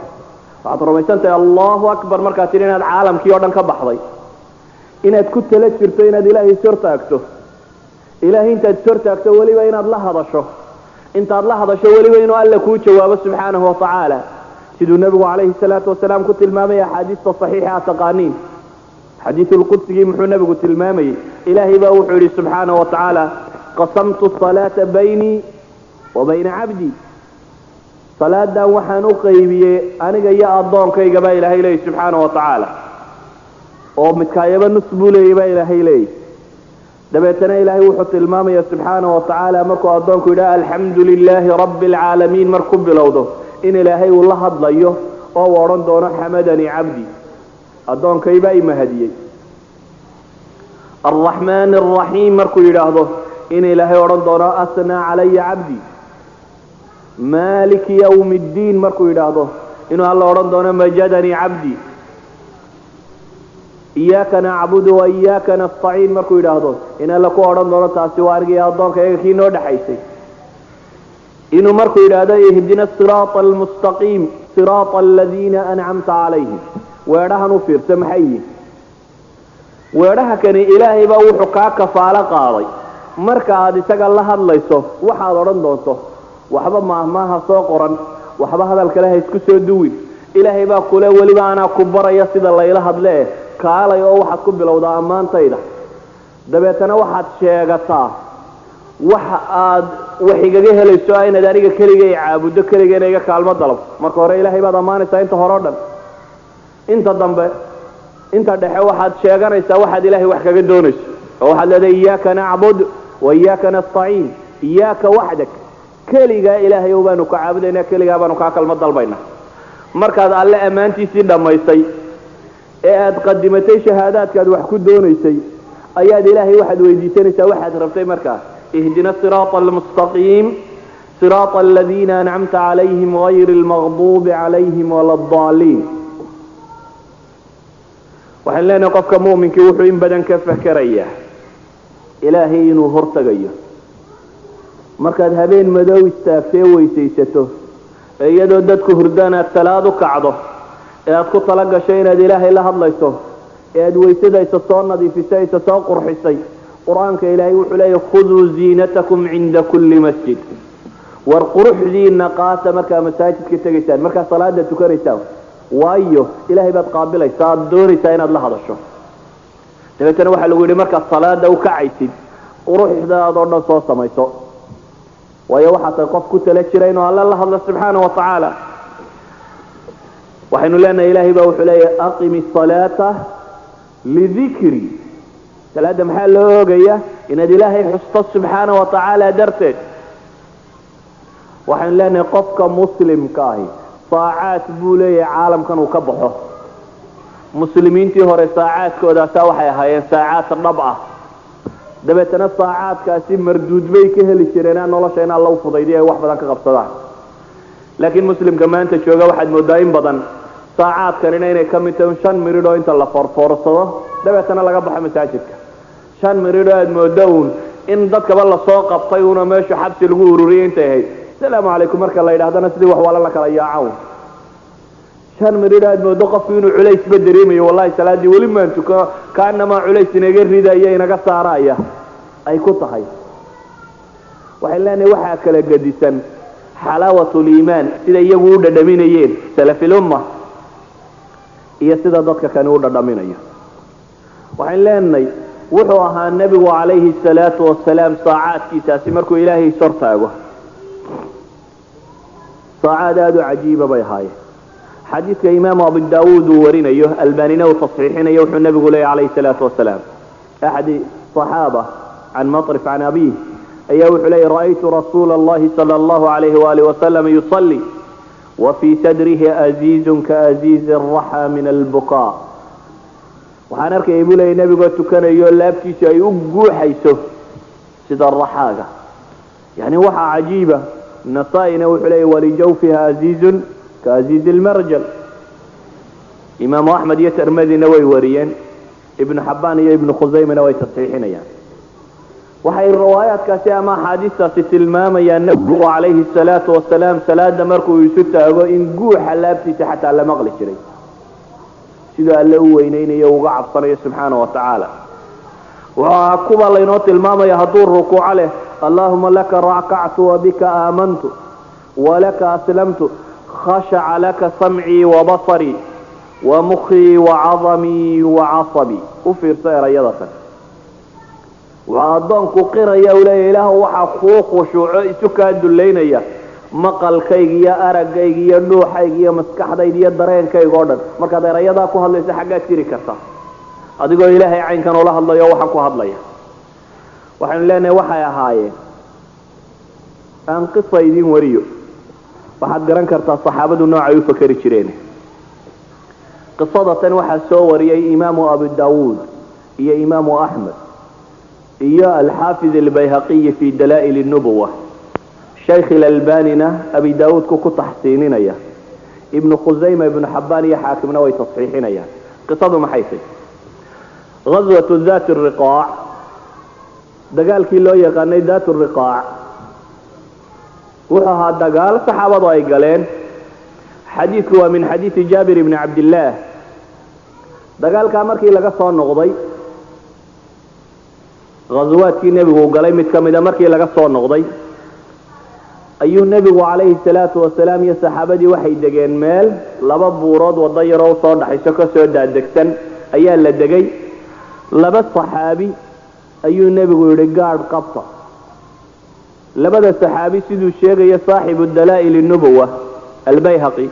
waxaad rumaysantahay allahu akbar markaad tidhi inaad caalamkii oo dhan ka baxday, inaad ku tala jirto inaad ilaahay ishortaagto, ilaahay intaad ishortaagto weliba inaad la hadasho, intaad la hadasho weliba inuu alla kuu jawaabo subxaanahu watacaala siduu nabigu calayhi salaatu wasalaam ku tilmaamay axaadiista saxiixa taqaaniin. xadiiث الqudsigii muxuu nabigu tilmaamayey? ilaahay baa wuxuu yidhi subxaanaه watacaala qasamtu الصalaaةa baynii wa bayna cabdii, salaadan waxaan u qaybiyey aniga iyo addoonkayga baa ilaahay leeyay subxaanaه watacaala, oo midkaayaba nus buu leeyay baa ilaahay leeyay. dabeetana ilaahay wuxuu tilmaamaya subxaanaه watacaala markuu addoonku yidhaha alxamdu lilaahi rabi اlcaalamiin markuu bilowdo in ilaahay uu la hadlayo oo u odhan doono xamadanii cabdii, addoonkayba i mahadiyey. alraxmaan alraxiim markuu yidhaahdo in ilaahay odhan doono asnaa calaya cabdii. maaliki ywmi ddiin markuu yidhaahdo inuu alla odhan doono majadanii cabdii. iyaaka nacbudu wa iyaaka nastaciin markuu yidhaahdo in alla ku odhan doono taasi waa aniga iyo addoonka iyaga kii noo dhexaysay. inuu markuu yidhaahdo ihdina siraata almustaqiim siraata aladiina ancamta calayhim, weedhahan u fiirsa maxay yihin? weedhaha kani ilaahay baa wuxuu kaa kafaalo qaaday marka aad isaga la hadlayso waxaad odhan doonto. waxba maahmaaha soo qoran, waxba hadal kale ha isku soo duwin. ilaahay baa kule weliba anaa ku baraya sida layla hadlee kaalay oo waxaad ku bilowdaa ammaantayda. dabeetana waxaad sheegataa waxa aad wax igaga helayso inaad aniga keligay caabuddo, keligayna iga kaalmo dalab. marka hore ilaahay baad ammaanaysaa inta hore o dhan. inta dambe inta dhexe waxaad sheeganaysaa waxaad ilaahay wax kaga doonayso, oo waxaad leedahay iyaaka nacbud wa iyaaka nastaciin, iyaaka waxdak, keligaa ilaahay baanu ka caabudaynaa, keligaa baanu kaa kalmo dalbaynaa. markaad alle ammaantiisii dhammaysay ee aad qadimatay shahaadaadkaad wax ku doonaysay ayaad ilaahay waxaad weydiisanaysaa waxaad rabtay. markaa ihdina siraata almustaqiim siraata aladiina ancamta calayhim gayri almaqduubi calayhim wala addaaliin. waxaan leenahay qofka mu'minkii wuxuu in badan ka fakerayaa ilaahay inuu hortagayo. markaad habeen madow istaagtee weysaysato ee iyadoo dadku hurdaan aad salaad u kacdo ee aad ku tala gashay inaad ilaahay la hadlayso ee aad weysadaysa soo nadiifisay isa soo qurxisay, qur-aanka ilaahay wuxuu leeyahay khuduu ziinatakum cinda kulli masjid. war quruxdiina qaata markaa masaajidka tegaysaan, markaa salaada tukanaysaan, waayo ilaahay baad qaabilaysaa, aad doonaysaa inaad la hadasho. dabeetana waxaa lagu yidhi markaad salaada u kacaysid quruxdaad oo dhan soo samayso, waayo waxaa tahay qof ku tala jira inuu alla la hadlo subxaana wa tacaala. waxaynu leenahay ilaahay baa wuxuu leeyahay aqimi salaata lidikri. salaada maxaa loo oogaya? inaad ilaahay xusto subxaana wa tacaala darteed. waxaynu leenahay qofka muslimka ahi saacaad buu leeyahay caalamkan uu ka baxo. muslimiintii hore saacaadkoodaasaa waxay ahaayeen saacaad dhab ah. dabeetana saacaadkaasi marduud bay ka heli jireen nolosha in alla u fudaydiyo ay wax badan ka qabsadaan. laakiin muslimka maanta jooga waxaad moodaa in badan saacaadkanina inay ka mid tahay 5 miridh oo inta la forforsado dabeetana laga baxo masaajidka. 5 miridh aad moodaa in dadkaba la soo qabtay una meesha xabsi lagu ururiyay intay ahayd salaamu calaykum marka la yidhaahdana sidii wax wala la kala yaacaw. 5 miridh aad moodo qofku inuu culays ba dareemayo, wallahi salaadii weli maan tuko kaanama culays inaga ridaya inaga saaraya ay ku tahay. waxay leenahay waxaa kala gadisan xalaawatul iimaan sida iyagu u dhadhaminayeen salafil umma iyo sida dadka kale u dhadhaminayo. waxay leenahay wuxuu ahaa nabigu calayhi salaatu wasalaam saacaadkiisaasi markuu ilaahay sortaago saacaad aad u cajiiba bay ahaayeen. xadiidka imaamu abu daawuud uu warinayo albanina uu tasxiixinayo wuxuu nabigu leeyahay calayhi salaatu wasalaam axadi صaxaaba can maطrif can abiih ayaa wuxuu leeyahy ra'aytu rasuula allahi sala allahu alayhi waalihi wasalam yusalli wa fii sadrihi aziizun kaaziizi الraxa min albukaa. waxaan arkay ibuu leeyahay nabiga tukanayo laabtiisa ay u guuxayso sida raxaaga yani waxa cajiiba nasaa'ina wuxuu leeyahay walijawfiha azizun ka aziz almarjal imam ahmad iyo tirmidina way wariyeen ibn xabbaan iyo ibn khuzaymana way tasxiixinayaan waxay riwaayaadkaasi ama xadiistaasi tilmaamayaan nabigu calayhi salaatu wasalaam salaada markuu isu taago in guuxa laabtiisa xataa la maqli jiray sida alle u weyneynayo uga cabsanayo subxaanahu wa tacaala waxaa kuwa laynoo tilmaamaya hadduu rukuuco leh allahuma laka rakactu wabika aamantu walaka aslamtu khashaca laka samcii wabasarii ومخي وعظمي وعصبي وفي رسالة يضطر وعضانك قرية ولا إله وحقوق وشعوع سكاد الليل يا مقل كي يا أرق كي يا نوح كي يا مسكح دي يا درين كي غردن مركا دير يضاك وهلا يسحقات كثير كرتا أدقوا إلهي عين كانوا الله الله يوحك وهلا يا وحن لنا وحيا هاي أن قصة يدين وريو وحد قرن كرتا الصحابة النوع يفكر يشرينه قصة waxaa soo wariyay imam Abu Dawud iyo imam Ahmad iyo al-Hafiz al-Bayhaqi fi dalail an-nubuwah Sheikh al-Albani Abi Dawud ku tahsiininaya Ibn Khuzaymah Ibn Hibban iyo Haakimna way tasxiixinayaan qisadu maxay tahay غزوة ذات الرقاع dagaalkii loo yaqaanay ذات الرقاع wuxuu ahaa dagaal saxaabadu ay galeen حديث هو من حديث جابر بن عبد الله دقال كامركي لغا سو نقضي غزواتكي نبيغو قالي متكمدا مركي لغا سو نقضي ايو النبي عليه الصلاه والسلام يا صحابتي waxay degeen meel laba buurood wada yar oo soo dhaxayso ka soo daadegsan ayaa la degay laba saxaabi ayuu nabigu yiri gaad qabta labada saxaabi sidoo sheegay saaxiib dalaa'il an-nubuwah al-Bayhaqi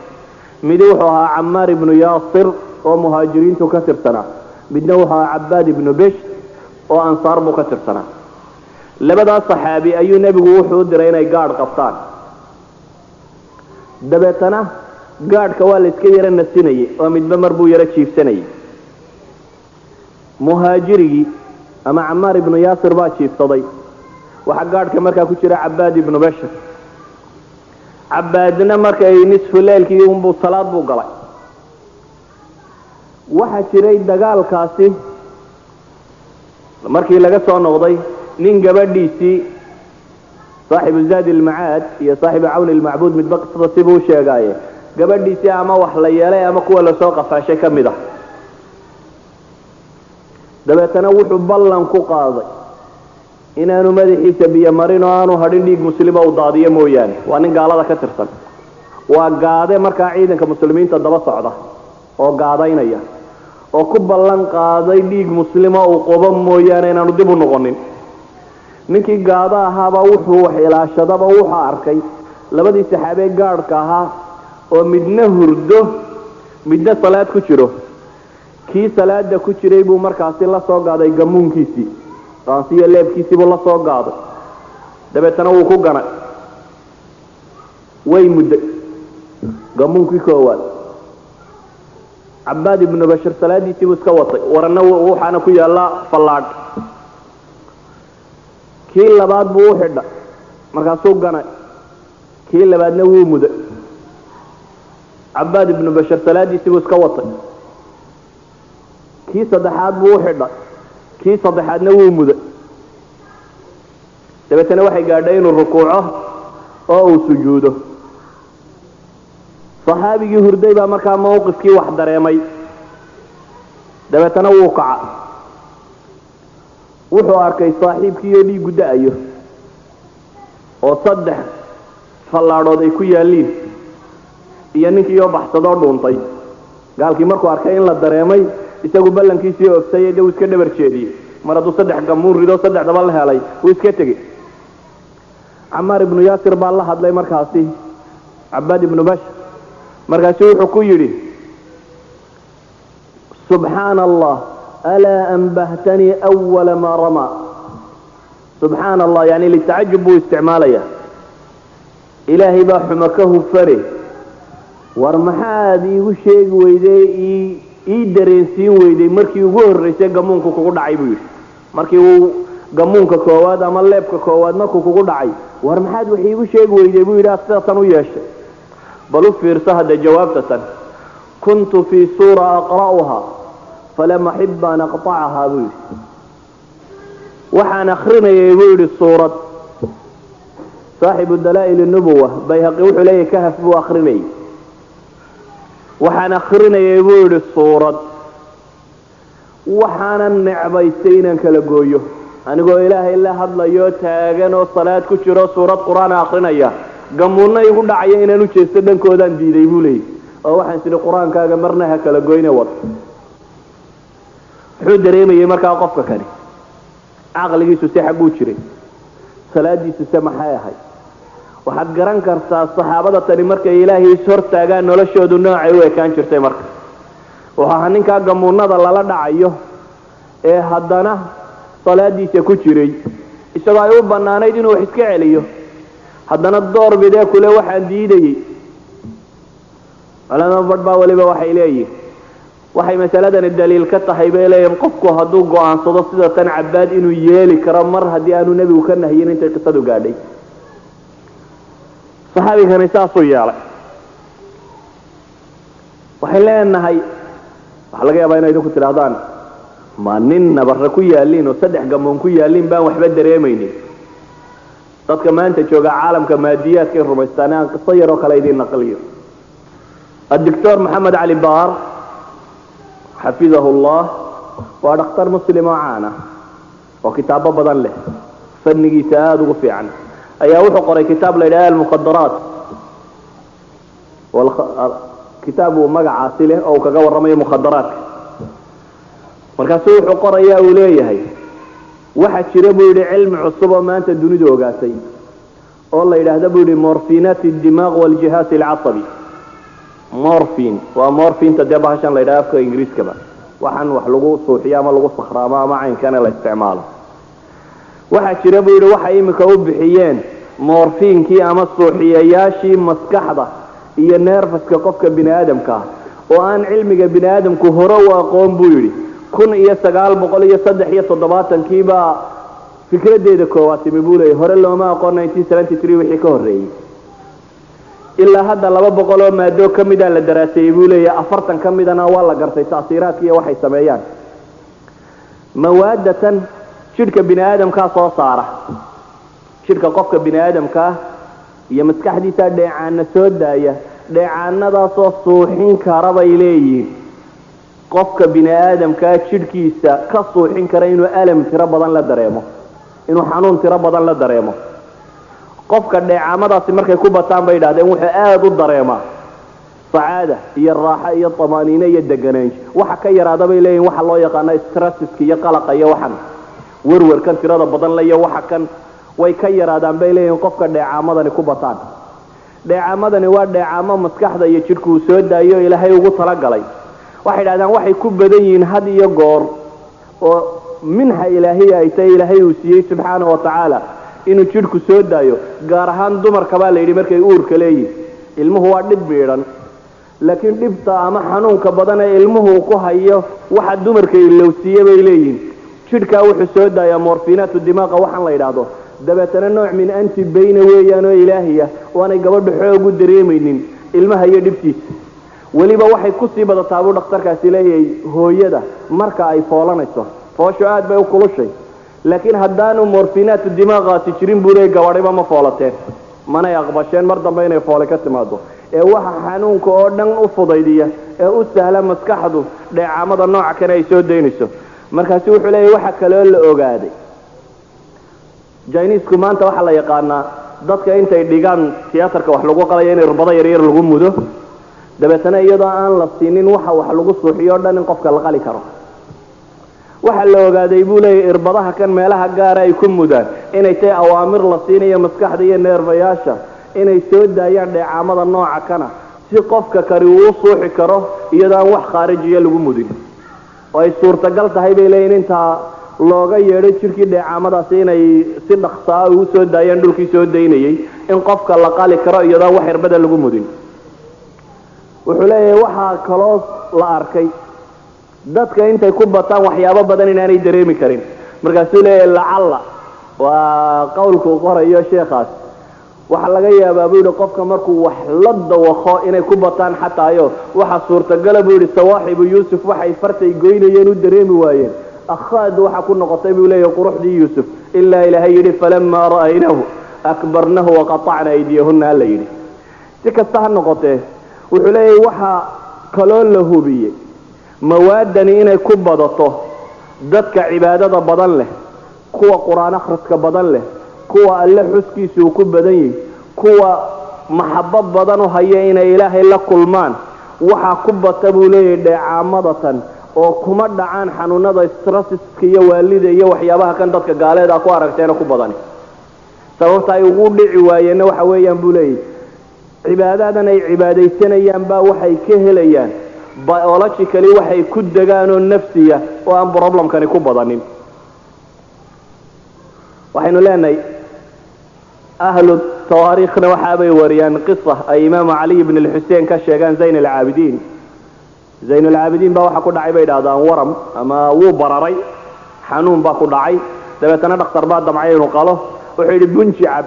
مدوحها عمار بن ياسر ومهاجرين تكسر سنة مدوحها عباد بن بشر وأنصار مكسر سنة لبدا صحابي أي نبي وحود رينا قاد قفطان دبتنا قاد كوالد كيرا السنة ومدبمر بو يرتشيف سنة مهاجري أما عمار بن ياسر باتشيف صدي وحقاد كمركا كتير عباد بن بشر عبادنا markay nisfu leelkii uu salaad buu galay waxa jiray dagaalkaasi markii laga soo noqday nin gabadhiisii saaxiib zaad al-maad iyo saaxiib awn al-ma'bud mid baqsada sibuu sheegay gabadhiisii ama wax la yeelay ama kuwa la soo qafaashay kamid ah dabeetana wuxuu ballan ku qaaday inaanu madaxiisa biyo marin oo aanu hadhin dhiig muslima u daadiyo mooyaane waa nin gaalada ka tirsan waa gaade markaa ciidanka muslimiinta daba socda oo gaadaynaya oo ku ballan qaaday dhiig muslima uu qobo mooyaane inaanu dib u noqonin ninkii gaada ahaaba wuxuu wax ilaashadaba wuxuu arkay labadii saxaabe gaadhka ahaa oo midna hurdo midna salaad ku jiro kii salaada ku jiray buu markaasi la soo gaaday gamuunkiisii qaasiyo leebkiisii buu la soo gaaday dabeetana wuu ku ganay way mudday gamuunkii koowaad عباد بن بشر سلادي تبوس كوطي ورنا وحنا كويا لا فلاد كي لباد بو خدا marka soo gana kii labaadna wuu muday عباد بن بشر سلادي تبوس كوطي kii saddexaad buu xidha kii saddexaadna wuu muday dabeetana waxay gaadhay inuu rukuuco oo uu sujuudo صحابي هردي با marka mowqifkii wax dareemay dabeetana wuu kaca wuxuu arkay saaxiibkii oo dhiig daayo oo saddex fallaadood ay ku yaaliin iyo ninkii oo baxsado dhuuntay gaalkii markuu arkay in la dareemay isagu ballankiisii oofsay ee uu iska dhabar jeediyay maradu saddex gamuur rido saddex daba la helay uu iska tagay Ammar ibn Yasir baa la hadlay markaasi Abad ibn Bashar markaasi wuxuu ku yiri subhanallah ala anbahtani awwal ma rama subhanallah yani للتعجب واستعماليه ilaahi baa xumakahu fare war maxaad iigu sheegi weyday ii dareensiin weyday markii ugu horreysay gamuunku kugu dhacay buu yidhi markii uu gamuunka koowaad ama leebka koowaad markuu kugu dhacay war maxaad wax iigu sheegi weyday buu yidhi sidaasan u yeeshay bal u fiirso hadda jawaabtatan kuntu fii suura aqra'uha falam axib an aqطacaha buu yidhi waxaan akrinayay buu yidhi suurad saaxibu dalaa'il الnubuwa bayhaqi wuxuu leeyahay kahaf buu akrinayay waxaan akrinayay buu yidhi suurad waxaanan necbaystay inaan kala gooyo anigoo ilaahay la hadlayo taagan oo salaad ku jiro suurad qur'aan akrinaya gamuunna igu dhacaya inaan u jeesto dhankoodaan diiday buu leeyahay oo waxaan sidhi qur-aankaaga marna ha kala goyne wad wuxuu dareemayay markaa qofka kani caqligiisu si xagguu jiray salaadiisu se maxay ahayd waxaad garan kartaa saxaabada tani markay ilaahay is hortaagaan noloshoodu noocay u ekaan jirtay marka wuxuu ahaa ninkaa gamuunada lala dhacayo ee haddana salaadiisa ku jiray isagoo ay u bannaanayd inuu wax iska celiyo haddana door bidee kule waxaan diidayey culama badh baa weliba waxay leeyihin waxay masaladani daliil ka tahay bay leeyihin qofku hadduu go-aansado sida tan cabaad inuu yeeli karo mar haddii aanu nebigu ka nahyin intay qisadu gaadhay saxaabigani saasuu yeelay waxay leenahay waxaa laga yaabaa inay idinku tidhahdaan ma nin nabarra ku yaaliin oo 3 gamoon ku yaaliin baan waxba dareemaynin dadka maanta jooga caalamka maadiyaadka ay rumaystaan aan qiso yar oo kale idin naqliyo الدكتور محمد علي بار حفظه الله ودكتور مسلم معانا وكتابه بدن له فنجي ساد وفي عنه ايا وحو قري كتاب ليلى المخدرات كتابه مقعاسي له او كغا ورمي مخدرات markaasuu wuxuu qorayaa uu leeyahay waxa jira buu yiri cilmi cusub oo maanta dunida ogaatay oo la yiraahdo buu yiri morfinat ad-dimag wal jihaz al-asabi morfin waa morfinta dabashan la yiraahdo afka ingiriiska ba waxaan wax lagu suuxiyo ama lagu sakhraamo ama caynkana la isticmaalo waxa jira buu yiri waxa imika u bixiyeen morfinkii ama suuxiyayaashii maskaxda iyo nerveska qofka bini'aadamka oo aan cilmiga bini'aadamku hore u aqoon buu yiri 1973 kiiba fikradeeda koowaad timibulay hore looma aqoon 1973 wixii ka horeeyay ilaa hadda 200 oo maado kamida la daraasay buu leeyahay 40 kamidana waa la gartay taasiiraadka iyo waxay sameeyaan mawaadatan jidhka bini'aadamka soo saara jidhka qofka bini'aadamka iyo maskaxdiisa dheecaana soo daaya dheecaanadaas oo suuxin kara bay leeyihiin qofka bini'aadamka jidhkiisa ka suuxin kara inuu alam tiro badan la dareemo inuu xanuun tiro badan la dareemo qofka dheecaamadaasi markay ku bataan bay yiraahdeen wuxuu aad u dareemaa saada iyo raaxo iyo tamaaniina iyo deganaansho waxa ka yaraada bay leeyihiin waxa loo yaqaan stresska iyo qalaqa iyo waxan warwarkan tirada badan la iyo waxa kan way ka yaraadaan bay leeyihiin qofka dheecaamadani ku bataan dheecaamadani waa dheecaamo maskaxda iyo jidhku soo daayo ilaahay ugu talagalay waxay yiraahdaan waxay ku badan yihiin had iyo goor oo minha ilaahiya ay tahay ilaahay uu siiyay subhanahu wa ta'ala inuu jidhku soo daayo gaar ahaan dumarka baa la yiri markay uurka leeyihiin ilmuhu waa dhib biiran laakiin dhibta ama xanuunka badan ee ilmuhu ku hayo waxa dumarka ilowsiye bay leeyihiin jidhka wuxuu soo daayaa morfinatu dimaaqa waxaan la yiraahdo dabeetana nooc min anti bayna weeyaan oo ilaahiya waanay gabadhu xoog u dareemaynin ilmaha iyo dhibtiisa waliba waxay ku sii badataa buu dhakhtarkaasi leeyahay hooyada marka ay foolanayso foosho aad bay u kulushay laakiin haddaanu morfinatu dimaaqaasi jirin buu leeyahay gabadhiba ma foolateen manay aqbasheen mar dambe inay foole ka timaado ee waxa xanuunka oo dhan u fudaydiya ee u sahla maskaxdu dheecaamada nooca kale ay soo deynayso markaasi wuxuu leeyahay waxa kale oo la ogaaday jaynisku maanta waxa la yaqaanaa dadka intay dhigaan tiyaatarka wax lagu qalayo in irbada yar yar lagu mudo dabeetana iyadoo aan la siinin waxa wax lagu suuxiyo dhan in qofka la qali karo waxa la ogaaday buu leeyahay irbadaha kan meelaha gaar ay ku mudaan inay tahay awaamir la siinayo maskaxda iyo neerfayaasha inay soo daayaan dheecaamada nooca kana si qofka kari uu suuxi karo iyadoo aan wax khaarijiya lagu mudin oo ay suurtagal tahay bay leeyihiin inta looga yeedhay jirkii dheecaamadaasi inay si dhaqso ah u soo daayaan dhulkii soo daynayay in qofka la qali karo iyadoo wax irbada lagu mudin wuxuu leeyahay waxa kaloo la arkay dadka intay ku bataan waxyaabo badan inaanay dareemi karin markaasuu leeyahay lacalla waa qowlku qorayo sheekhaas waxa laga yaabaa buu qofka markuu wax la dawaqo inay ku bataan xataayo waxa suurtagal buu sawaaxibu Yusuf waxay fartay goynayeen u dareemi waayeen akhaad waxa ku noqotay buu leeyahay quruxdii Yusuf illa ilaahay yiri falamma ra'aynahu akbarnahu wa qata'na aydiyahunna la yiri si kasta ha noqotee wuxuu leeyahay waxa kaloo la hubiyay mawaadani inay ku badato dadka cibaadada badan leh kuwa quraan akhriska badan leh kuwa alle xuskiisu ku badan yahay kuwa maxabad badan oo haya inay ilaahay la kulmaan waxa ku bata buu leeyahay dhacaamadatan oo kuma dhacaan xanuunada stressiska iyo waalida iyo waxyaabaha kan dadka gaaleeda ku aragteen ku badan sababta ay ugu dhici waayeen waxa weeyaan buu leeyahay cibaadadan ay cibaadaysanayaan baa waxay ka helayaan biologically waxay ku dagaan oo nafsiya oo aan problemkani ku badanin waxaynu leenahay ahlu taariikhna waxa bay wariyaan qissa ay imaam Ali ibn al-Husayn ka sheegan Zayn al-Abidin baa waxa ku dhacay bay dhaahdaan waram ama wuu bararay xanuun baa ku dhacay dabeetana dhakhtar baa damcay inuu qalo wuxuu yiri bunji cab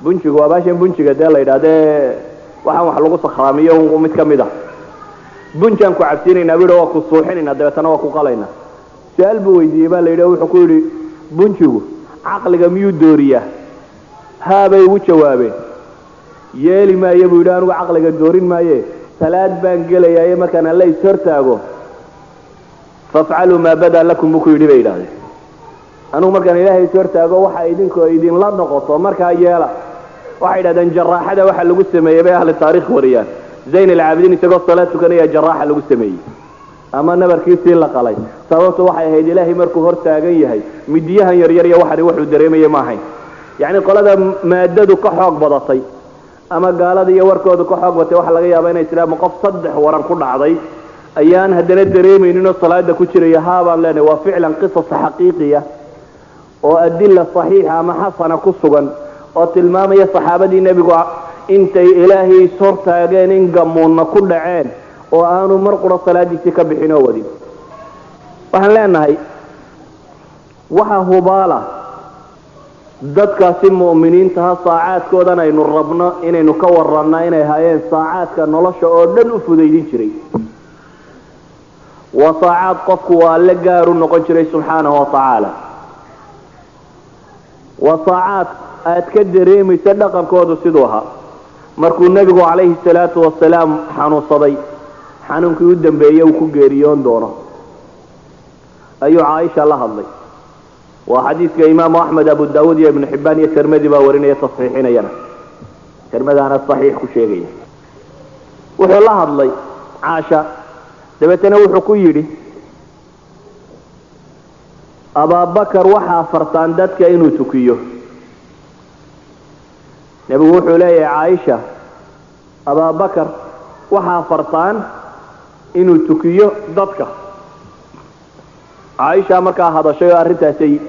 bunjigu waa baashan bunjiga de la yiraahdo waxaan wax lagu sakhraamiyo mid kamid ah bunjan ku cabsiinayna biro waa ku suuxinayna dabeetana waa ku qalayna su'aal buu weydiiyay baa la yiraahdo wuxuu ku yiri bunjigu aqliga miyuu dooriya haabay ugu jawaabeen yeeli ma yabu anu aqliga doorin maaye salaad baan gelayaa markaan alla isartaago fafcalu ma bada lakum ku yiri bay yiraahdeen anu markaan ilaahay isartaago waxa idin la noqoto markaa yeela waxa yiraahdeen jaraaxada waxa lagu sameeyay bay ahli taariikh wariyaan Zayn al-Abidin isagoo salaad tukanaya jaraaxa lagu sameeyay ama nabarkiisii la qalay sababtu waxay ahayd ilaahay markuu hor taagan yahay midiyahan yar yar iyo waxa wuxuu dareemay ma ahayn yaani qolada maadadu ka xoog badatay ama gaalada iyo warkooda ka xoog batay waxa laga yaabaa inay islaam qof saddex waran ku dhacday ayaan hadana dareemaynin oo salaada ku jiray haabaan leenahay waa ficlan qisas xaqiiqiya oo adilla saxiixa ama xasana ku sugan oo tilmaamaya saxaabadii nabigu intay ilaahay soo taageen in gamoonna ku dhaceen oo aanu mar qura salaadiisa ka bixin oo wadin waxaan leenahay waxa hubaala dadkaasi muuminiinta saacaadkoodan aynu rabno inaynu ka warranno inay hayeen saacaadka nolosha oo dhan u fudaydin jiray wa saacaad qofku waa la gaar u noqon jiray subxaanahu wa ta'ala wa saacaad aad ka dareemaysa dhaqankoodu sidoo ahaa markuu nabigu calayhi salaatu wasalaam xanuunsaday xanuunkii u dambeeyay uu ku geeriyoon doono ayuu Aisha la hadlay وحديث إمام أحمد أبو داود يا ابن حبان يا ترمذي باورين يا تصحيحين ينا ترمذي أنا الصحيح كشيء وحي الله الله عاشا دبتنا وحكيري أبا بكر وحى فرطان دتك إنو تكيه نبي وحي لي عائشة أبا بكر وحى فرطان إنو تكيه دتك عائشة مركا هذا شيء أرنتها سيء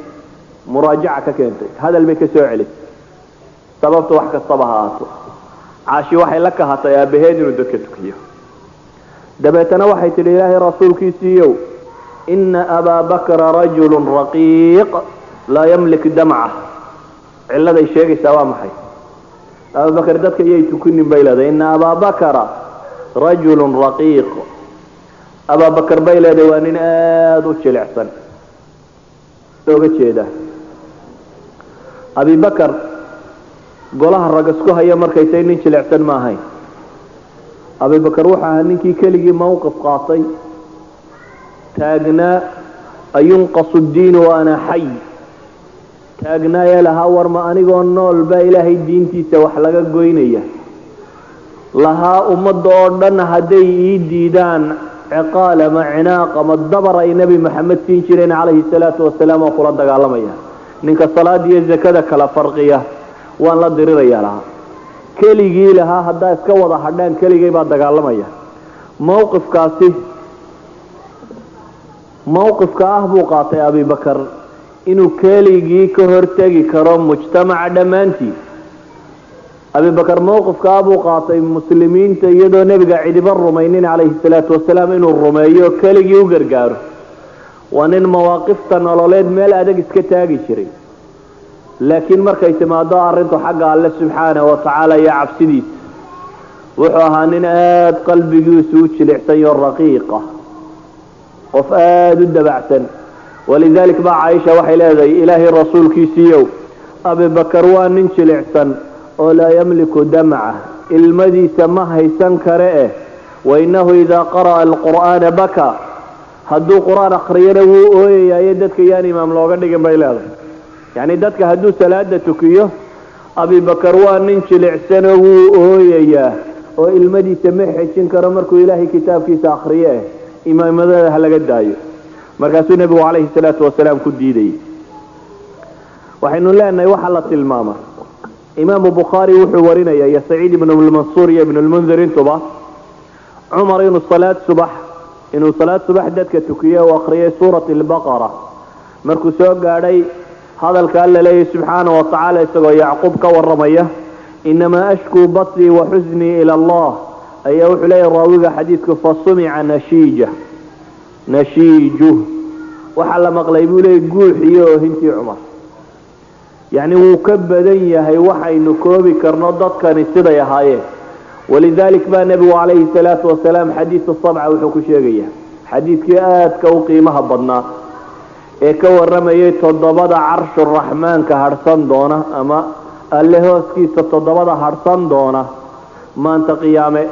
مراجعة كنت هذا اللي بيكسو علي سببت وحكا الصباحات عاشي وحي لك هاتا يا بهيدن ودكتك دبيتنا وحي تلإله رسولك سيو إن أبا بكر رجل رقيق لا يملك دمعه إلا ذا الشيء سوامحي أبا بكر دتك يتكن بيلا إن أبا بكر رجل رقيق أبا بكر بيلا دوانين آدو الشلعسن لوغة شيدا أبي بكر قولها الرقسكو هيا مركيسين الشلعسن ما هاي أبي بكر روحها ننكي كلي موقف قاطي تاقنا أينقص الدين وأنا حي تاقنا يا لها ورما أنيقو النول با إلهي الدين تيسا وحلقا قوينية لها أمد أردن هدي ديدان عقالة مع عناقة ما الدبر أي نبي محمد سينشرين عليه الصلاة والسلام وقل الدقاء علمية ننك الصلاة دي الزكاة كلا فرقية وان لا درير يالها كلي لها هدا اسكوضا حدان كلي بعد الدقاء علمية موقف كاسي موقف كأهبو قاطي أبي بكر إنو كلي كهرتاقي كرام مجتمع دمانتي أبي بكر موقف كابو قاطي مسلمين تيدو نبي قاعد الرومينين عليه الصلاة والسلام إنه الروميو كالي يوقر قارو وأن مواقف تنالوليد ميل أدق اسكتاقي شري لكن مركا يتمادى أرنتو حق الله سبحانه وتعالى يا عبسديس وحوها نناد قلبي يسوش لحسي الرقيقة وفاد الدبعتن ولذلك بقى عائشة وحي لذي إلهي الرسول كيسيو أبي بكر وان ننشي لحسن ولا يملك دمعه المدي سماه يسنكره وإنه إذا قرأ القرآن بكى هدو قرآن أخرينه يا يددك يعني إمام لوغن ديكن بيلاده يعني ددك هدو سلادة تكيه أبي بكر وان ننشي لحسنه يا والمدي سماه يسنكره مركو إلهي كتاب كيس أخريه إمام ماذا هلا قد دايو مركز النبي عليه الصلاة والسلام كديدي وحين الله أنه يوحلت المامة إمام بخاري وحورنا يا سعيد بن المنصور يا ابن المنذر انتبه عمر إنه الصلاة صبح إنه صلاة صبح دتك تكية وأخرية سورة البقرة مركز سوق علي هذا الكلام لله سبحانه وتعالى يسوع يعقوب كورميه إنما أشكو بطني وحزني إلى الله أي وحلي الراوي حديثك فصمع نشيجه وحلا مقلبي لي يقول حيوه انتي عمر يعني وكبدن هي وحي نكوبي كرنضت كان السيده يا هايه ولذلك ما النبي عليه الصلاه والسلام حديث الصبع وحكو شيغيا حديث كيات كو قيمه بدنا ee ka waramayay todobada carsh الرحمن ka harsan doona ama alle hooskiisa todobada harsan doona maanta qiyaame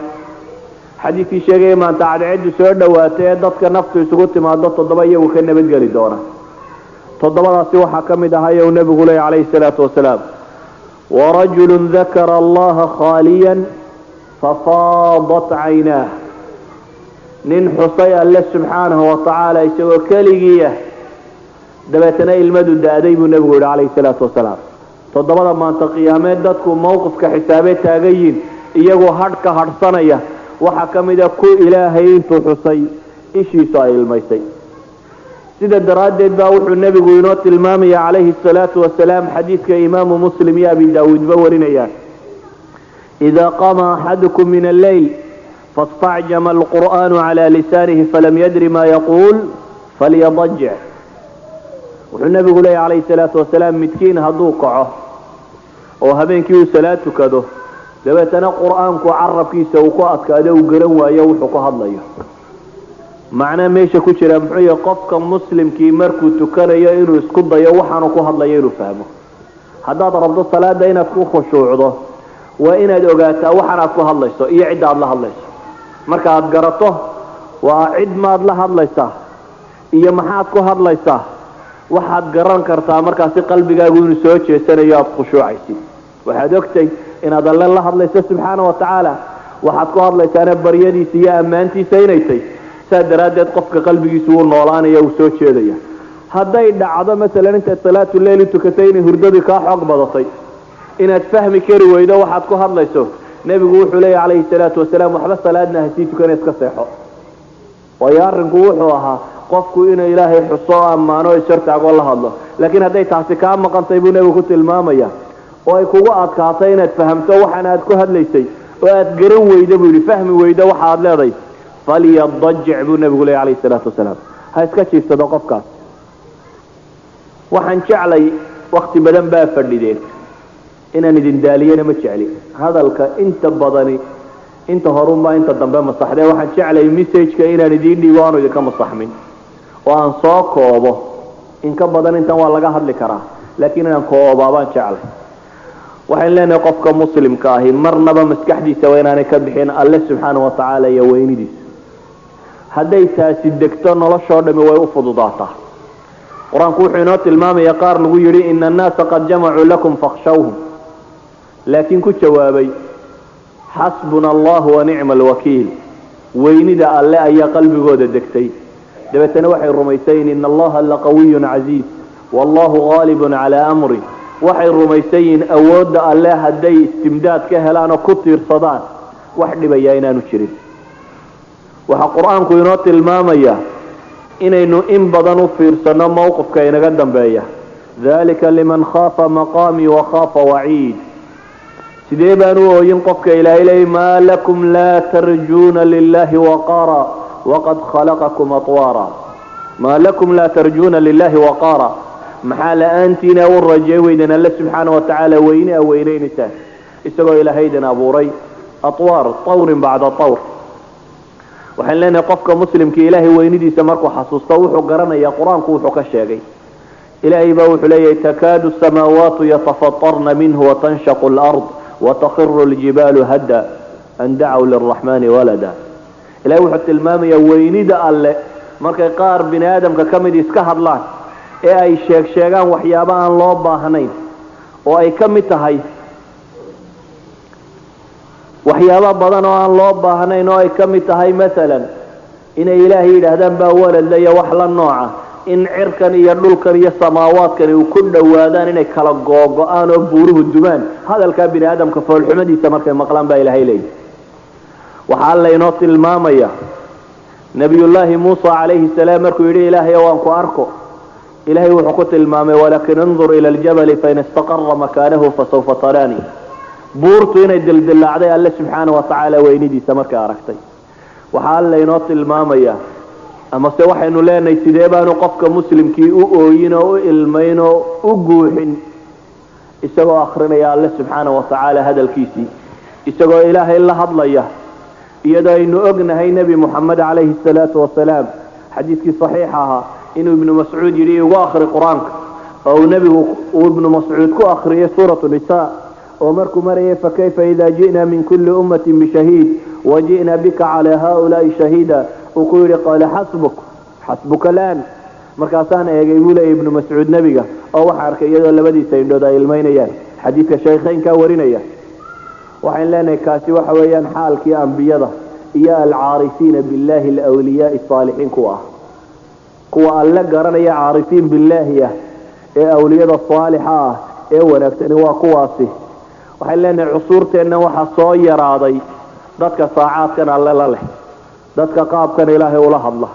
حديثي شيغي ما انت عاد سو دhowaatay dadka naftu isugu timaado todoba iyagu ka nabad gali doona todobadaasi waxa kamid ahaa oo nabigu leeyahay alayhi salaatu wasalaam ورجل ذكر الله خاليا ففاضت عيناه nin xusay alle subhanahu wa ta'ala isagoo kaligiya dabeetana ilmadu daaday buu nabigu leeyahay alayhi salaatu wasalaam todobada maanta qiyaameed dadku mowqifka xisaabay taagayin iyagoo hadhka hadhsanaya waxa kamida ku ilaahay intuu xusay ishiisu ay ilmaysay sida daraadeed baa wuxuu nabigu inoo tilmaamay alayhi salaatu wasalaam xadiidka imaam muslim iyo abi daawud ba warinayaan idha qama ahadukum min al-layl fasta'jama al-qur'an ala lisanihi falam yadri ma yaqul falyadajj wuxuu nabigu leeyahay alayhi salaatu wasalaam midkiin haduu kaco oo habeenkii uu salaad tukado dabeetana quraanku carabkiisa uu ku adkaado uu garan waayo wuxuu ku hadlayo macna meesha ku jira muxuu qofka muslimkii markuu tukanayo inuu isku dayo waxaanu ku hadlayo inuu fahmo hadaad rabto salaada inaad ku khushuucdo waa inaad ogaataa waxaad ku hadlayso iyo cid aad la hadlayso marka aad garato waa cid maad la hadlaysaa iyo maxaad ku hadlaysaa waxaad garan kartaa markaas qalbigaagu inuu soo jeesanayo aad khushuucaysid waxaad ogtay inaad alle la hadlayso subhanahu wa ta'ala waxaad ku hadlaysaa baryadiisa iyo amaantiisa inay tahay saadaradeed qofka qalbigiisu uu noolaanayo uu soo jeedaya haday dhacdo mesela inta salaatu leeyl tukatayna hurdadu ka xog badatay inaad fahmi kari weydo waxaad ku hadlayso nabigu wuxuu leeyahay alayhi salaatu wasalaam waxba salaadna hasii tukanay iska seexo wayaarinku wuxuu ahaa qofku inuu ilaahay xuso amaano shartaago la hadlo laakiin haday taasi ka maqantay buu nabigu ku tilmaamaya oo ay kugu adkaatay inaad fahamto waxaan aad ku hadlaysay oo aad garan weydo buu fahmi weydo waxa aad leedahay falyadajj buu nabigu leeyahay alayhi salaatu wasalaam ha iska jiifsado qofkaas waxaan jeclay waqti badan baa fadhideen inaan idin daaliyana ma jecli hadalka inta badani inta horuma inta dambe masaxday waxaan jeclay message-ka inaan idin dhigo aan idinka masaxmin oo aan soo koobo in ka badan intan waa laga hadli karaa laakiin aan koobabaan jeclay waxaan leenahay qofka muslimka ah marnaba maskaxdiisa waa inaanay ka bixin alle subhanahu wa ta'ala iyo weynidiisa haday taasi degto noloshoo dhami way u fududaataa quraanku wuxuu inoo tilmaamayaa qaar lagu yiri inna an-naasa qad jama'u lakum fakhshawhum laakiin ku jawaabay حسبنا الله ونعم الوكيل ويندا الله ايا قلبigooda degtay dabeetana waxay rumaysayn in Allah la qawiyyun aziz wallahu ghalibun ala amri waxay rumaysayn awooda Allah haday istimdaad ka helaan ku tiirsadaan wax dhibaya inaanu jirin waxa quraanku inoo tilmaamaya inaynu in badan u fiirsano mowqifka inaga dambeeya dhalika liman khafa maqami wa khafa wa'id sidee baan u ooyin qofka ilaahay leeyahay maa lakum laa tarjuuna lillahi waqaara waqad khalaqakum atwaara maa lakum laa tarjuuna lillahi waqaara maxaa la-aantiina u rajay weydan alle subxaana watacaala weyne a weyneynaysaa isagoo ilaahaydan abuuray atwaar tawrin bacda tawr waxaan leenahay qofka muslimka ilaahay weynidiisa markuu xasuusto wuxuu garanayaa qur-aanku wuxuu ka sheegay ilaahay baa wuxuu leeyahay takaadu samaawaatu yatafatarna minhu watanshaqu alard watakhiru aljibaalu hadda an dacaw liraxmaani walada ilahay wuxuu tilmaamayaa weynida alle markay qaar bini aadamka ka mid iska hadlaan ee ay sheegaan waxyaabo aan loo baahnayn oo ay ka mid tahay waxyaabo badan oo aan loo baahnayn oo ay ka mid tahay maalan inay ilaahay yidhaahdaan baa walad iyo wax la nooca in cirkan iyo dhulkan iyo samaawaadkani uu ku dhowaadaan inay kala googo-aan oo buuruhu dumaan hadalkaa bini aadamka foolxumadiisa markay maqlaan baa ilaahay leeyahy waxaa laynoo tilmaamaya nabiyullaahi muusa calayhi salaam markuu yidhi ilaahay waan ku arko ilaahay wuxuu ku tilmaamay walakin indur ila aljabali fain istaqara makaanahu fasawfa taraani buurtu inay dildilaacday alle subxaana watacaala weynidiisa markay aragtay waxaa laynoo tilmaamaya amase waxaynu leenahay sidee baanu qofka muslimkii u ooyin oo u ilmayn oo u guuxin isagoo akrinaya alle subxaana watacaala hadalkiisii isagoo ilaahay la hadlaya iyadoo aynu ognahay nebi moxamed calayhi salaatu wasalaam xadiidkii saxiixa ahaa inuu ibnu mascuud yidhi igu akri qur-aanka oo uu nebigu uu ibnu mascuud ku akriyay suuratu nisaa oo markuu marayay fakayfa ida ji'na min kulli ummatin bishahiid waji'na bika calaa haulaai shahiida uu ku yidhi qaala xasbuka laan markaasaan eegay buu leeyay ibnu mascuud nebiga oo waxa arkay iyadoo labadiisa indhood ay ilmaynayaan xadiidka shaykhaynkaa warinaya waxaan leenahay kaasi waxa weeyaan xaalkii ambiyada iyo alcaarifiina billahi alawliyaai saalixiin kuwa alle garanaya caarifiin billaahi ah ee awliyada saalixa ah ee wanaagsani waa kuwaasi waxaan leenahay cusuurteenna waxaa soo yaraaday dadka saacaadkan alle la leh dadka qaabkan ilaahay ula hadla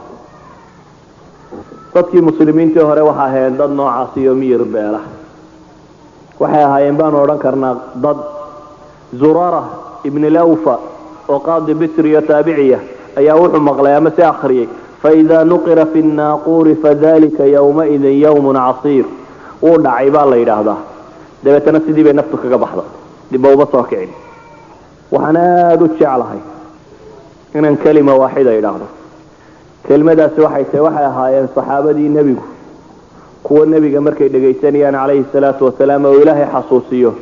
dadkii muslimiintii hore waxay ahaayeen dad noocaas iyo miyir beela waxay ahaayeen baanu odhan karnaa dad zurara ibn lawfa oo qaadi bisri iyo taabiciya ayaa wuxuu maqlay ama si akhriyay فإذا نقر في الناقور فذلك يومئذ يوم عصير ودعي بالله يراهدا دبتنا سيدي بين نفتك كبحضة دي بوبة صاكعين وحنا دوتش علىها إن كلمة واحدة يراهدا كلمة دا سوحي هاي الصحابة دي النبي كوا النبي مركي دقيتني أنا عليه الصلاة والسلام وإلهي حصوصيه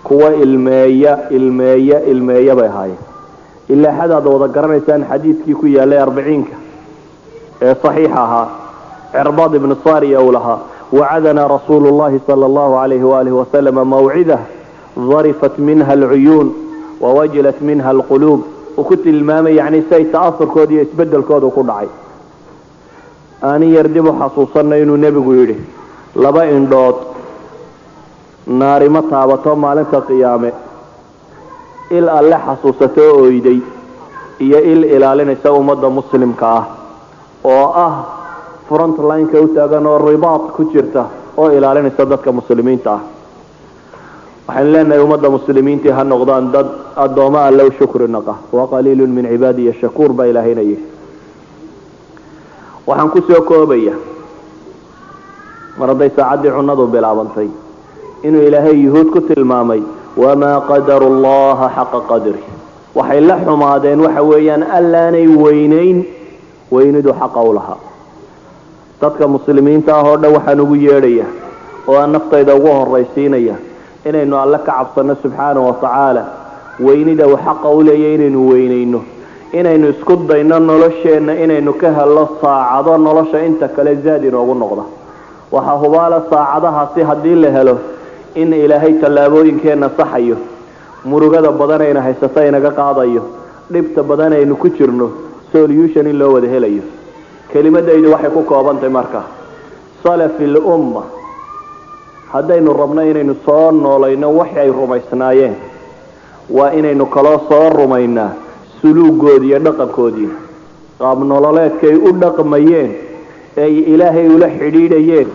كوا المية بهاي إلا حدا دو ذكرنا إنسان حديث كيكو يالي 40 صحيحها عرباض بن الصاري أولها وعدنا رسول الله صلى الله عليه وآله وسلم موعده ظرفت منها العيون ووجلت منها القلوب وكنت المامي يعني سيتأثر كودي يتبدل كود وكل عي أني يردب حصوصنا إنه نبي يري لبا إندوت ناري مطابطة مالك قيامة إل الله حصوصته ويدي إيا إل إلالين سوى مدى مسلم كاه oo front line ka u taagan oo ribaad ku jirta oo ilaalinaysa dadka muslimiinta ah waxaan leenahay ummadda muslimiinta ha noqdaan dad adooma alla shukr naqa wa qalilun min ibadiy ash-shakur ba ilaahayna waxaan ku soo koobaya maraday saacadii cunadu bilaabantay inuu ilaahay yuhuud ku tilmaamay wama qadarullaha haqa qadri waxay la xumaadeen waxa weeyaan allaanay weynayn weynidu xaq u laha dadka muslimiinta ah oo dhan waxaan ugu yeedhaya oo aan naftayda ugu horeysiinaya inaynu alla ka cabsano subxaanahu wa ta'ala weynida uu xaq u leeyahay inaynu weynayno inaynu isku dayno nolosheena inaynu ka helo saacado nolosha inta kale zaad inoogu noqdo waxa hubaala saacadaha si hadii la helo in ilaahay talaabooyinkeena saxayo murugada badan ayna haysatay inaga qaadayo dhibta badan aynu ku jirno solution in loo wada helayo kelimadaydu waxay ku koobantay marka salafil umma hadaynu rabno inaynu soo noolayno wax ay rumaysnaayeen waa inaynu kala soo rumaynaa suluugoodii iyo dhaqankoodii qaab nololeedkay u dhaqmayeen ay ilaahay ula xidhiidhayeen